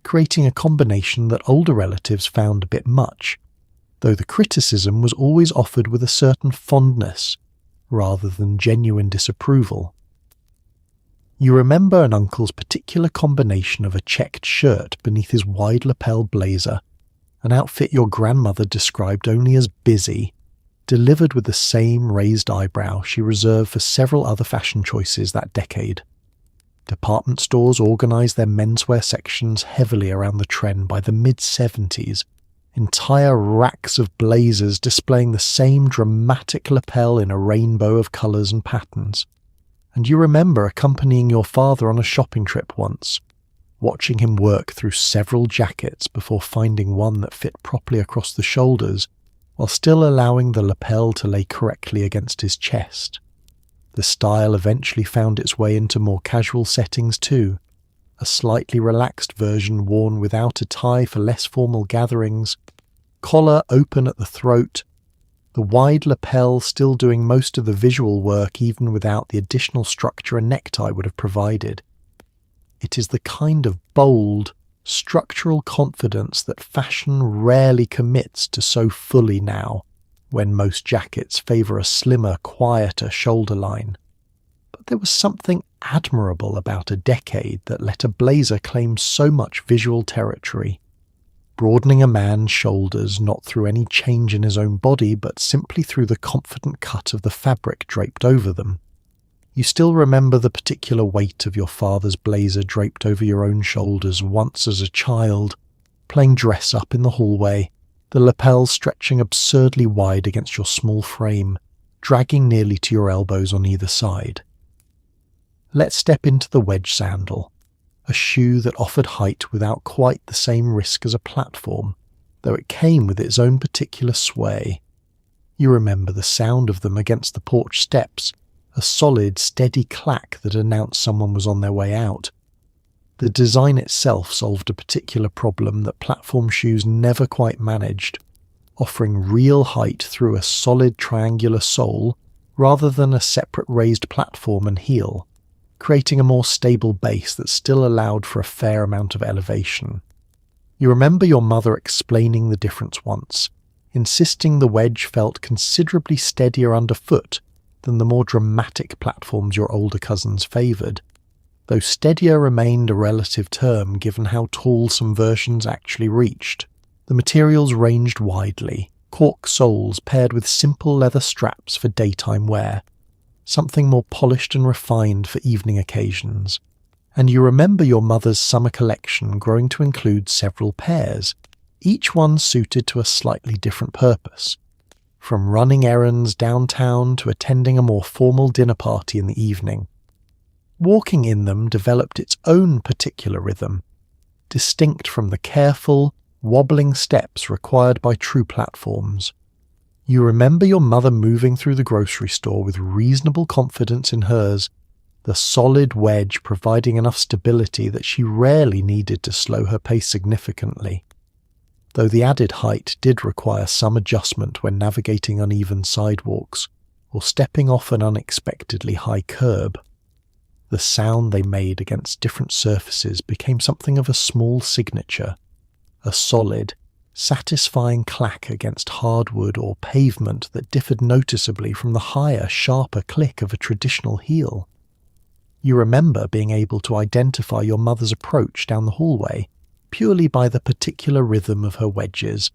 creating a combination that older relatives found a bit much, though the criticism was always offered with a certain fondness, rather than genuine disapproval. You remember an uncle's particular combination of a checked shirt beneath his wide lapel blazer, an outfit your grandmother described only as busy, delivered with the same raised eyebrow she reserved for several other fashion choices that decade. Department stores organised their menswear sections heavily around the trend by the mid-70s, entire racks of blazers displaying the same dramatic lapel in a rainbow of colours and patterns. And you remember accompanying your father on a shopping trip once, watching him work through several jackets before finding one that fit properly across the shoulders, while still allowing the lapel to lay correctly against his chest. The style eventually found its way into more casual settings too, a slightly relaxed version worn without a tie for less formal gatherings, collar open at the throat, the wide lapel still doing most of the visual work even without the additional structure a necktie would have provided. It is the kind of bold, structural confidence that fashion rarely commits to so fully now, when most jackets favour a slimmer, quieter shoulder line. But there was something admirable about a decade that let a blazer claim so much visual territory, broadening a man's shoulders not through any change in his own body but simply through the confident cut of the fabric draped over them. You still remember the particular weight of your father's blazer draped over your own shoulders once as a child, playing dress-up in the hallway, the lapel stretching absurdly wide against your small frame, dragging nearly to your elbows on either side. Let's step into the wedge sandal, a shoe that offered height without quite the same risk as a platform, though it came with its own particular sway. You remember the sound of them against the porch steps, a solid, steady clack that announced someone was on their way out. The design itself solved a particular problem that platform shoes never quite managed, offering real height through a solid triangular sole rather than a separate raised platform and heel, creating a more stable base that still allowed for a fair amount of elevation. You remember your mother explaining the difference once, insisting the wedge felt considerably steadier underfoot than the more dramatic platforms your older cousins favoured, though steadier remained a relative term given how tall some versions actually reached. The materials ranged widely, cork soles paired with simple leather straps for daytime wear, something more polished and refined for evening occasions. And you remember your mother's summer collection growing to include several pairs, each one suited to a slightly different purpose, from running errands downtown to attending a more formal dinner party in the evening. Walking in them developed its own particular rhythm, distinct from the careful, wobbling steps required by true platforms. You remember your mother moving through the grocery store with reasonable confidence in hers, the solid wedge providing enough stability that she rarely needed to slow her pace significantly, though the added height did require some adjustment when navigating uneven sidewalks or stepping off an unexpectedly high curb. The sound they made against different surfaces became something of a small signature, a solid, satisfying clack against hardwood or pavement that differed noticeably from the higher, sharper click of a traditional heel. You remember being able to identify your mother's approach down the hallway purely by the particular rhythm of her wedges,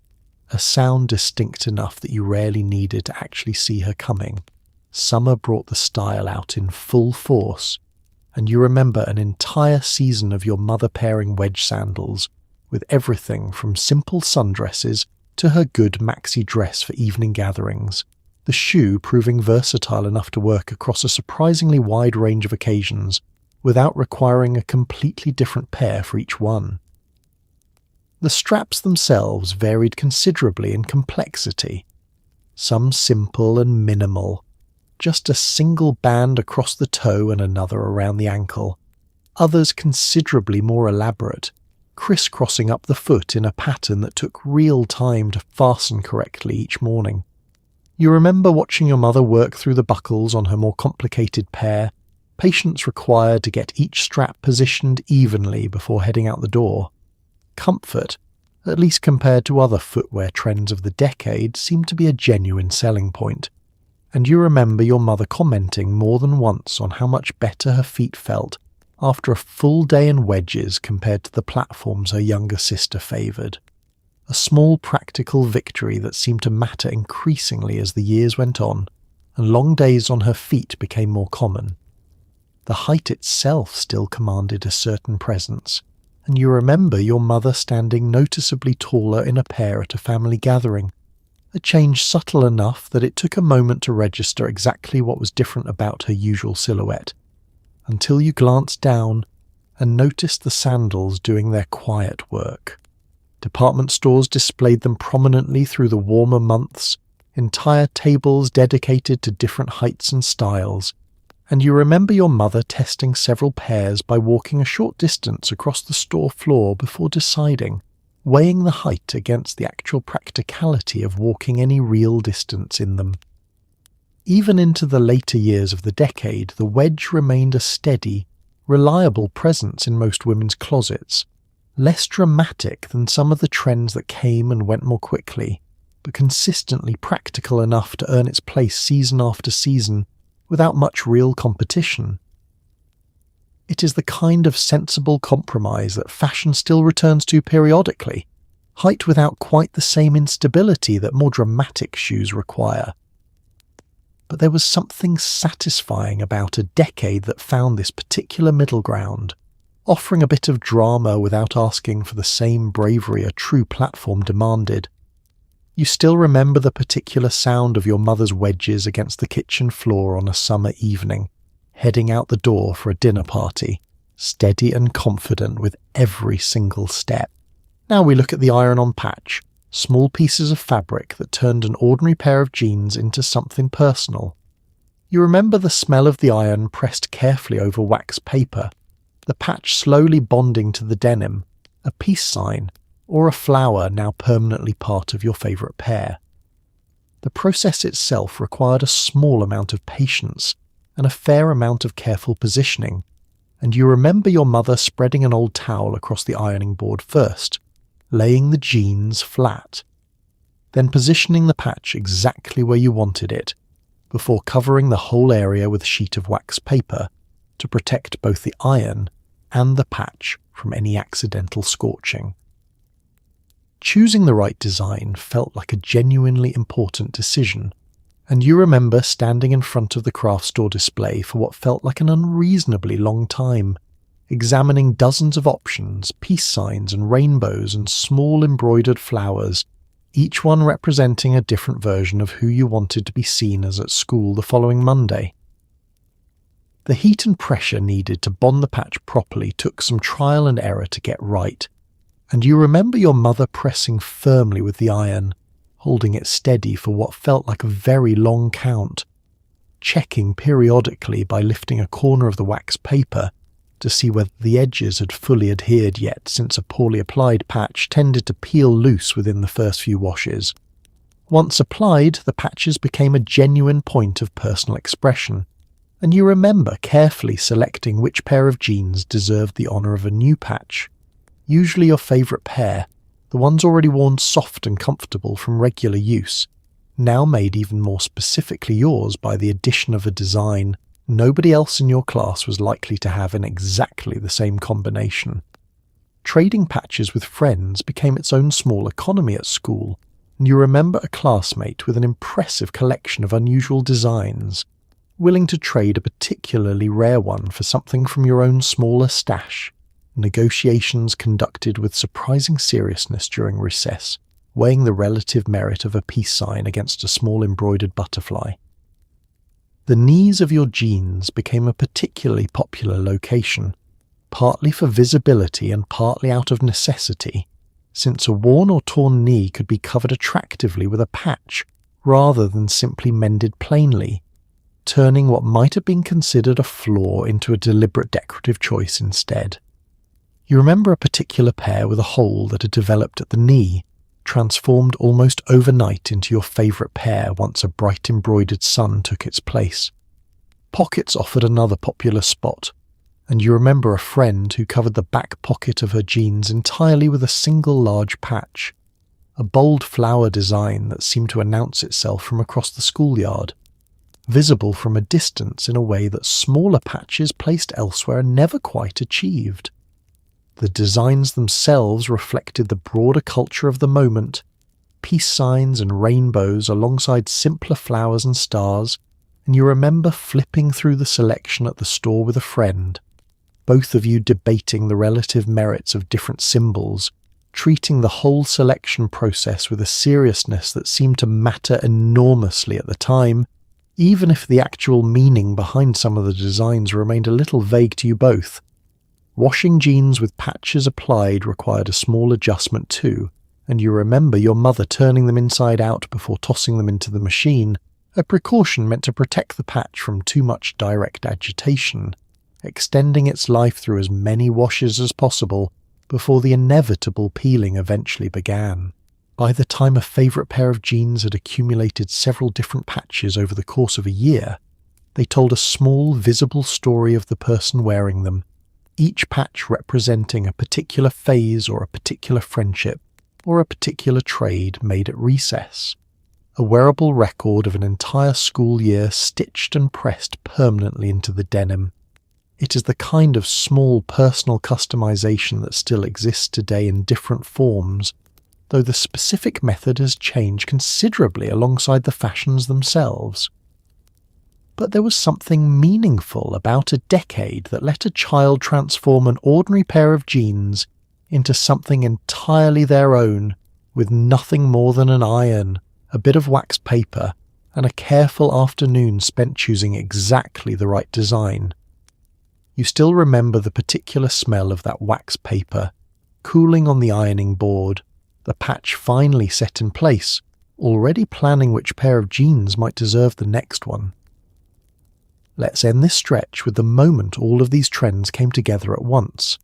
a sound distinct enough that you rarely needed to actually see her coming. Summer brought the style out in full force, and you remember an entire season of your mother pairing wedge sandals with everything from simple sundresses to her good maxi dress for evening gatherings, the shoe proving versatile enough to work across a surprisingly wide range of occasions without requiring a completely different pair for each one. The straps themselves varied considerably in complexity, some simple and minimal, just a single band across the toe and another around the ankle, others considerably more elaborate, crisscrossing up the foot in a pattern that took real time to fasten correctly each morning. You remember watching your mother work through the buckles on her more complicated pair, patience required to get each strap positioned evenly before heading out the door. Comfort, at least compared to other footwear trends of the decade, seemed to be a genuine selling point, and you remember your mother commenting more than once on how much better her feet felt after a full day in wedges compared to the platforms her younger sister favoured. A small practical victory that seemed to matter increasingly as the years went on, and long days on her feet became more common. The height itself still commanded a certain presence, and you remember your mother standing noticeably taller in a pair at a family gathering, a change subtle enough that it took a moment to register exactly what was different about her usual silhouette, until you glanced down and noticed the sandals doing their quiet work. Department stores displayed them prominently through the warmer months, entire tables dedicated to different heights and styles, and you remember your mother testing several pairs by walking a short distance across the store floor before deciding, weighing the height against the actual practicality of walking any real distance in them. Even into the later years of the decade, the wedge remained a steady, reliable presence in most women's closets, less dramatic than some of the trends that came and went more quickly, but consistently practical enough to earn its place season after season without much real competition. It is the kind of sensible compromise that fashion still returns to periodically, height without quite the same instability that more dramatic shoes require. But there was something satisfying about a decade that found this particular middle ground, offering a bit of drama without asking for the same bravery a true platform demanded. You still remember the particular sound of your mother's wedges against the kitchen floor on a summer evening, heading out the door for a dinner party, steady and confident with every single step. Now we look at the iron-on patch, small pieces of fabric that turned an ordinary pair of jeans into something personal. You remember the smell of the iron pressed carefully over wax paper, the patch slowly bonding to the denim, a peace sign, or a flower now permanently part of your favourite pair. The process itself required a small amount of patience and a fair amount of careful positioning, and you remember your mother spreading an old towel across the ironing board first, laying the jeans flat, then positioning the patch exactly where you wanted it, before covering the whole area with a sheet of wax paper to protect both the iron and the patch from any accidental scorching. Choosing the right design felt like a genuinely important decision, and you remember standing in front of the craft store display for what felt like an unreasonably long time, examining dozens of options, peace signs and rainbows and small embroidered flowers, each one representing a different version of who you wanted to be seen as at school the following Monday. The heat and pressure needed to bond the patch properly took some trial and error to get right, and you remember your mother pressing firmly with the iron, holding it steady for what felt like a very long count, checking periodically by lifting a corner of the wax paper to see whether the edges had fully adhered yet, since a poorly applied patch tended to peel loose within the first few washes. Once applied, the patches became a genuine point of personal expression, and you remember carefully selecting which pair of jeans deserved the honour of a new patch, usually your favourite pair, the ones already worn soft and comfortable from regular use, now made even more specifically yours by the addition of a design nobody else in your class was likely to have in exactly the same combination. Trading patches with friends became its own small economy at school, and you remember a classmate with an impressive collection of unusual designs, willing to trade a particularly rare one for something from your own smaller stash. Negotiations conducted with surprising seriousness during recess, weighing the relative merit of a peace sign against a small embroidered butterfly. The knees of your jeans became a particularly popular location, partly for visibility and partly out of necessity, since a worn or torn knee could be covered attractively with a patch rather than simply mended plainly, turning what might have been considered a flaw into a deliberate decorative choice instead. You remember a particular pair with a hole that had developed at the knee, transformed almost overnight into your favourite pair once a bright embroidered sun took its place. Pockets offered another popular spot, and you remember a friend who covered the back pocket of her jeans entirely with a single large patch, a bold flower design that seemed to announce itself from across the schoolyard, visible from a distance in a way that smaller patches placed elsewhere never quite achieved. The designs themselves reflected the broader culture of the moment, peace signs and rainbows alongside simpler flowers and stars, and you remember flipping through the selection at the store with a friend, both of you debating the relative merits of different symbols, treating the whole selection process with a seriousness that seemed to matter enormously at the time, even if the actual meaning behind some of the designs remained a little vague to you both. Washing jeans with patches applied required a small adjustment too, and you remember your mother turning them inside out before tossing them into the machine, a precaution meant to protect the patch from too much direct agitation, extending its life through as many washes as possible before the inevitable peeling eventually began. By the time a favourite pair of jeans had accumulated several different patches over the course of a year, they told a small, visible story of the person wearing them, each patch representing a particular phase or a particular friendship or a particular trade made at recess. A wearable record of an entire school year stitched and pressed permanently into the denim. It is the kind of small personal customization that still exists today in different forms, though the specific method has changed considerably alongside the fashions themselves. But there was something meaningful about a decade that let a child transform an ordinary pair of jeans into something entirely their own, with nothing more than an iron, a bit of wax paper, and a careful afternoon spent choosing exactly the right design. You still remember the particular smell of that wax paper, cooling on the ironing board, the patch finally set in place, already planning which pair of jeans might deserve the next one. Let's end this stretch with the moment all of these trends came together at once.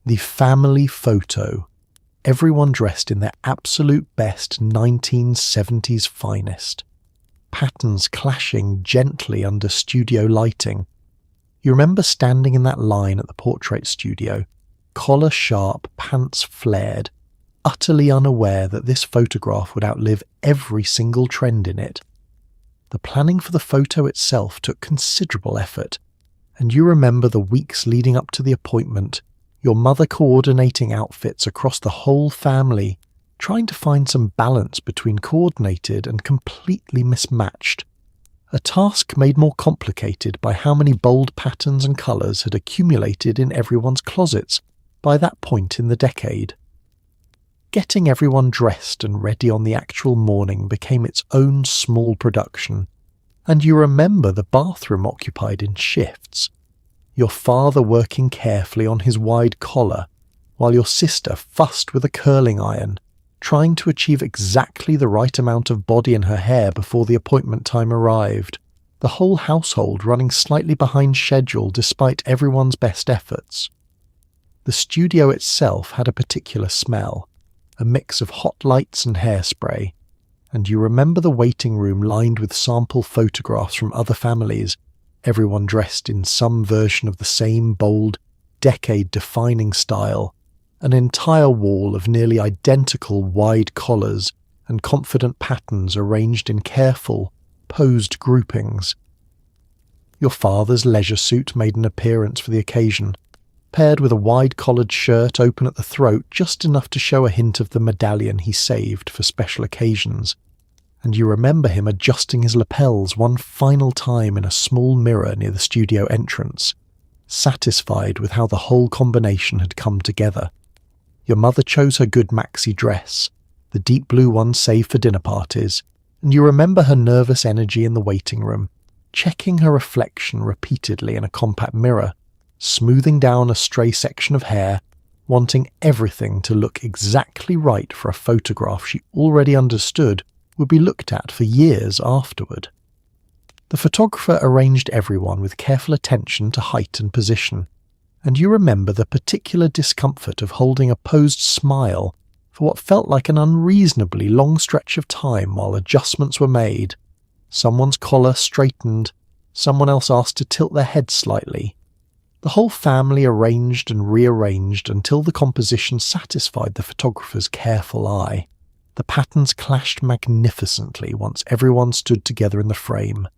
The family photo. Everyone dressed in their absolute best 1970s finest. Patterns clashing gently under studio lighting. You remember standing in that line at the portrait studio, collar sharp, pants flared, utterly unaware that this photograph would outlive every single trend in it. The planning for the photo itself took considerable effort, and you remember the weeks leading up to the appointment, your mother coordinating outfits across the whole family, trying to find some balance between coordinated and completely mismatched. A task made more complicated by how many bold patterns and colours had accumulated in everyone's closets by that point in the decade. Getting everyone dressed and ready on the actual morning became its own small production, And you remember the bathroom occupied in shifts, your father working carefully on his wide collar, while your sister fussed with a curling iron, trying to achieve exactly the right amount of body in her hair before the appointment time arrived, the whole household running slightly behind schedule despite everyone's best efforts. The studio itself had a particular smell, a mix of hot lights and hairspray, and you remember the waiting room lined with sample photographs from other families, everyone dressed in some version of the same bold, decade-defining style, an entire wall of nearly identical wide collars and confident patterns arranged in careful, posed groupings. Your father's leisure suit made an appearance for the occasion, paired with a wide-collared shirt open at the throat just enough to show a hint of the medallion he saved for special occasions, and you remember him adjusting his lapels one final time in a small mirror near the studio entrance, satisfied with how the whole combination had come together. Your mother chose her good maxi dress, the deep blue one saved for dinner parties, and you remember her nervous energy in the waiting room, checking her reflection repeatedly in a compact mirror, smoothing down a stray section of hair, wanting everything to look exactly right for a photograph she already understood would be looked at for years afterward. The photographer arranged everyone with careful attention to height and position, and you remember the particular discomfort of holding a posed smile for what felt like an unreasonably long stretch of time while adjustments were made. Someone's collar straightened, someone else asked to tilt their head slightly. The whole family arranged and rearranged until the composition satisfied the photographer's careful eye. The patterns clashed magnificently once everyone stood together in the frame.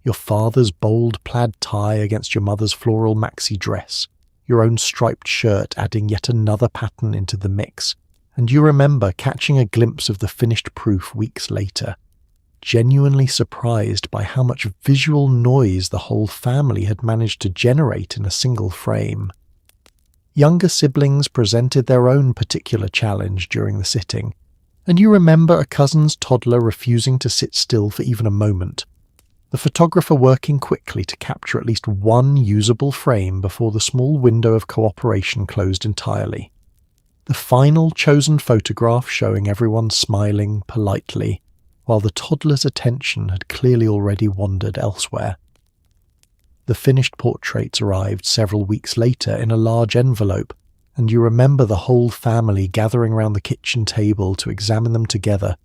Your father's bold plaid tie against your mother's floral maxi dress, your own striped shirt adding yet another pattern into the mix, and you remember catching a glimpse of the finished proof weeks later, genuinely surprised by how much visual noise the whole family had managed to generate in a single frame. Younger siblings presented their own particular challenge during the sitting, and you remember a cousin's toddler refusing to sit still for even a moment, the photographer working quickly to capture at least one usable frame before the small window of cooperation closed entirely. The final chosen photograph showing everyone smiling politely, while the toddler's attention had clearly already wandered elsewhere. The finished portraits arrived several weeks later in a large envelope, and you remember the whole family gathering round the kitchen table to examine them together,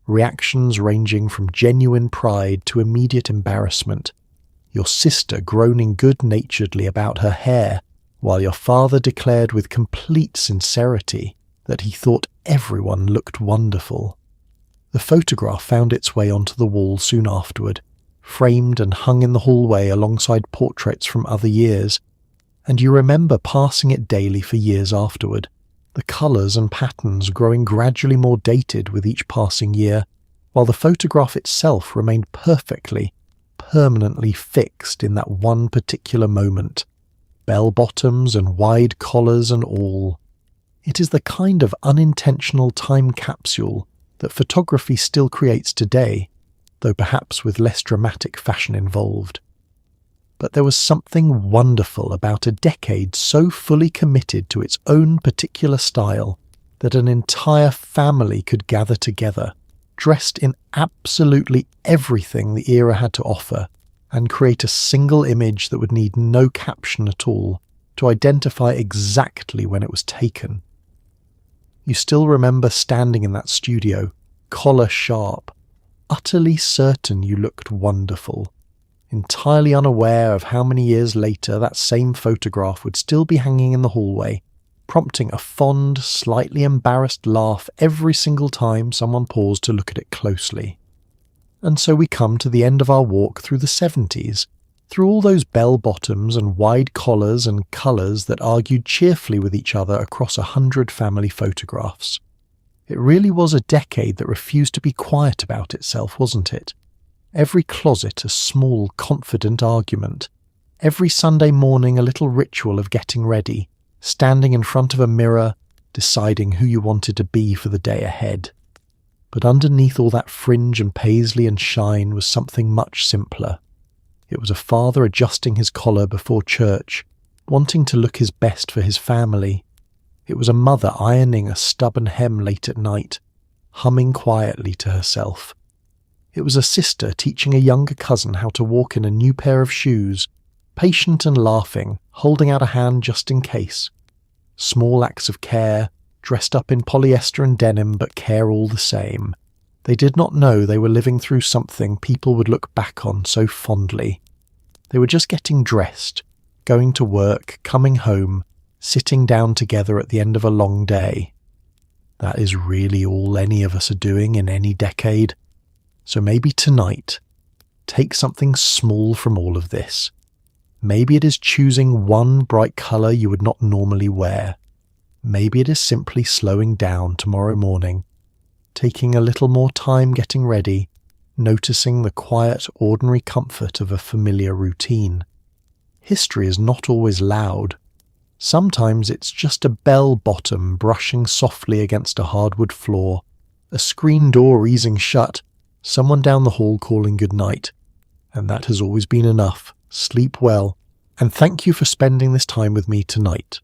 reactions ranging from genuine pride to immediate embarrassment, your sister groaning good-naturedly about her hair, while your father declared with complete sincerity that he thought everyone looked wonderful. The photograph found its way onto the wall soon afterward, framed and hung in the hallway alongside portraits from other years, and you remember passing it daily for years afterward, the colours and patterns growing gradually more dated with each passing year, while the photograph itself remained perfectly, permanently fixed in that one particular moment, bell-bottoms and wide collars and all. It is the kind of unintentional time capsule that photography still creates today, though perhaps with less dramatic fashion involved. But there was something wonderful about a decade so fully committed to its own particular style that an entire family could gather together, dressed in absolutely everything the era had to offer, and create a single image that would need no caption at all to identify exactly when it was taken. You still remember standing in that studio, collar sharp, utterly certain you looked wonderful, entirely unaware of how many years later that same photograph would still be hanging in the hallway, prompting a fond, slightly embarrassed laugh every single time someone paused to look at it closely. And so we come to the end of our walk through the 70s, through all those bell-bottoms and wide collars and colours that argued cheerfully with each other across 100 family photographs. It really was a decade that refused to be quiet about itself, wasn't it? Every closet a small, confident argument. Every Sunday morning a little ritual of getting ready, standing in front of a mirror, deciding who you wanted to be for the day ahead. But underneath all that fringe and paisley and shine was something much simpler. It was a father adjusting his collar before church, wanting to look his best for his family. It was a mother ironing a stubborn hem late at night, humming quietly to herself. It was a sister teaching a younger cousin how to walk in a new pair of shoes, patient and laughing, holding out a hand just in case. Small acts of care, dressed up in polyester and denim, but care all the same. They did not know they were living through something people would look back on so fondly. They were just getting dressed, going to work, coming home, sitting down together at the end of a long day. That is really all any of us are doing in any decade. So maybe tonight, take something small from all of this. Maybe it is choosing one bright colour you would not normally wear. Maybe it is simply slowing down tomorrow morning, taking a little more time getting ready, noticing the quiet, ordinary comfort of a familiar routine. History is not always loud. Sometimes it's just a bell bottom brushing softly against a hardwood floor, a screen door easing shut, someone down the hall calling good night. And that has always been enough. Sleep well, and thank you for spending this time with me tonight.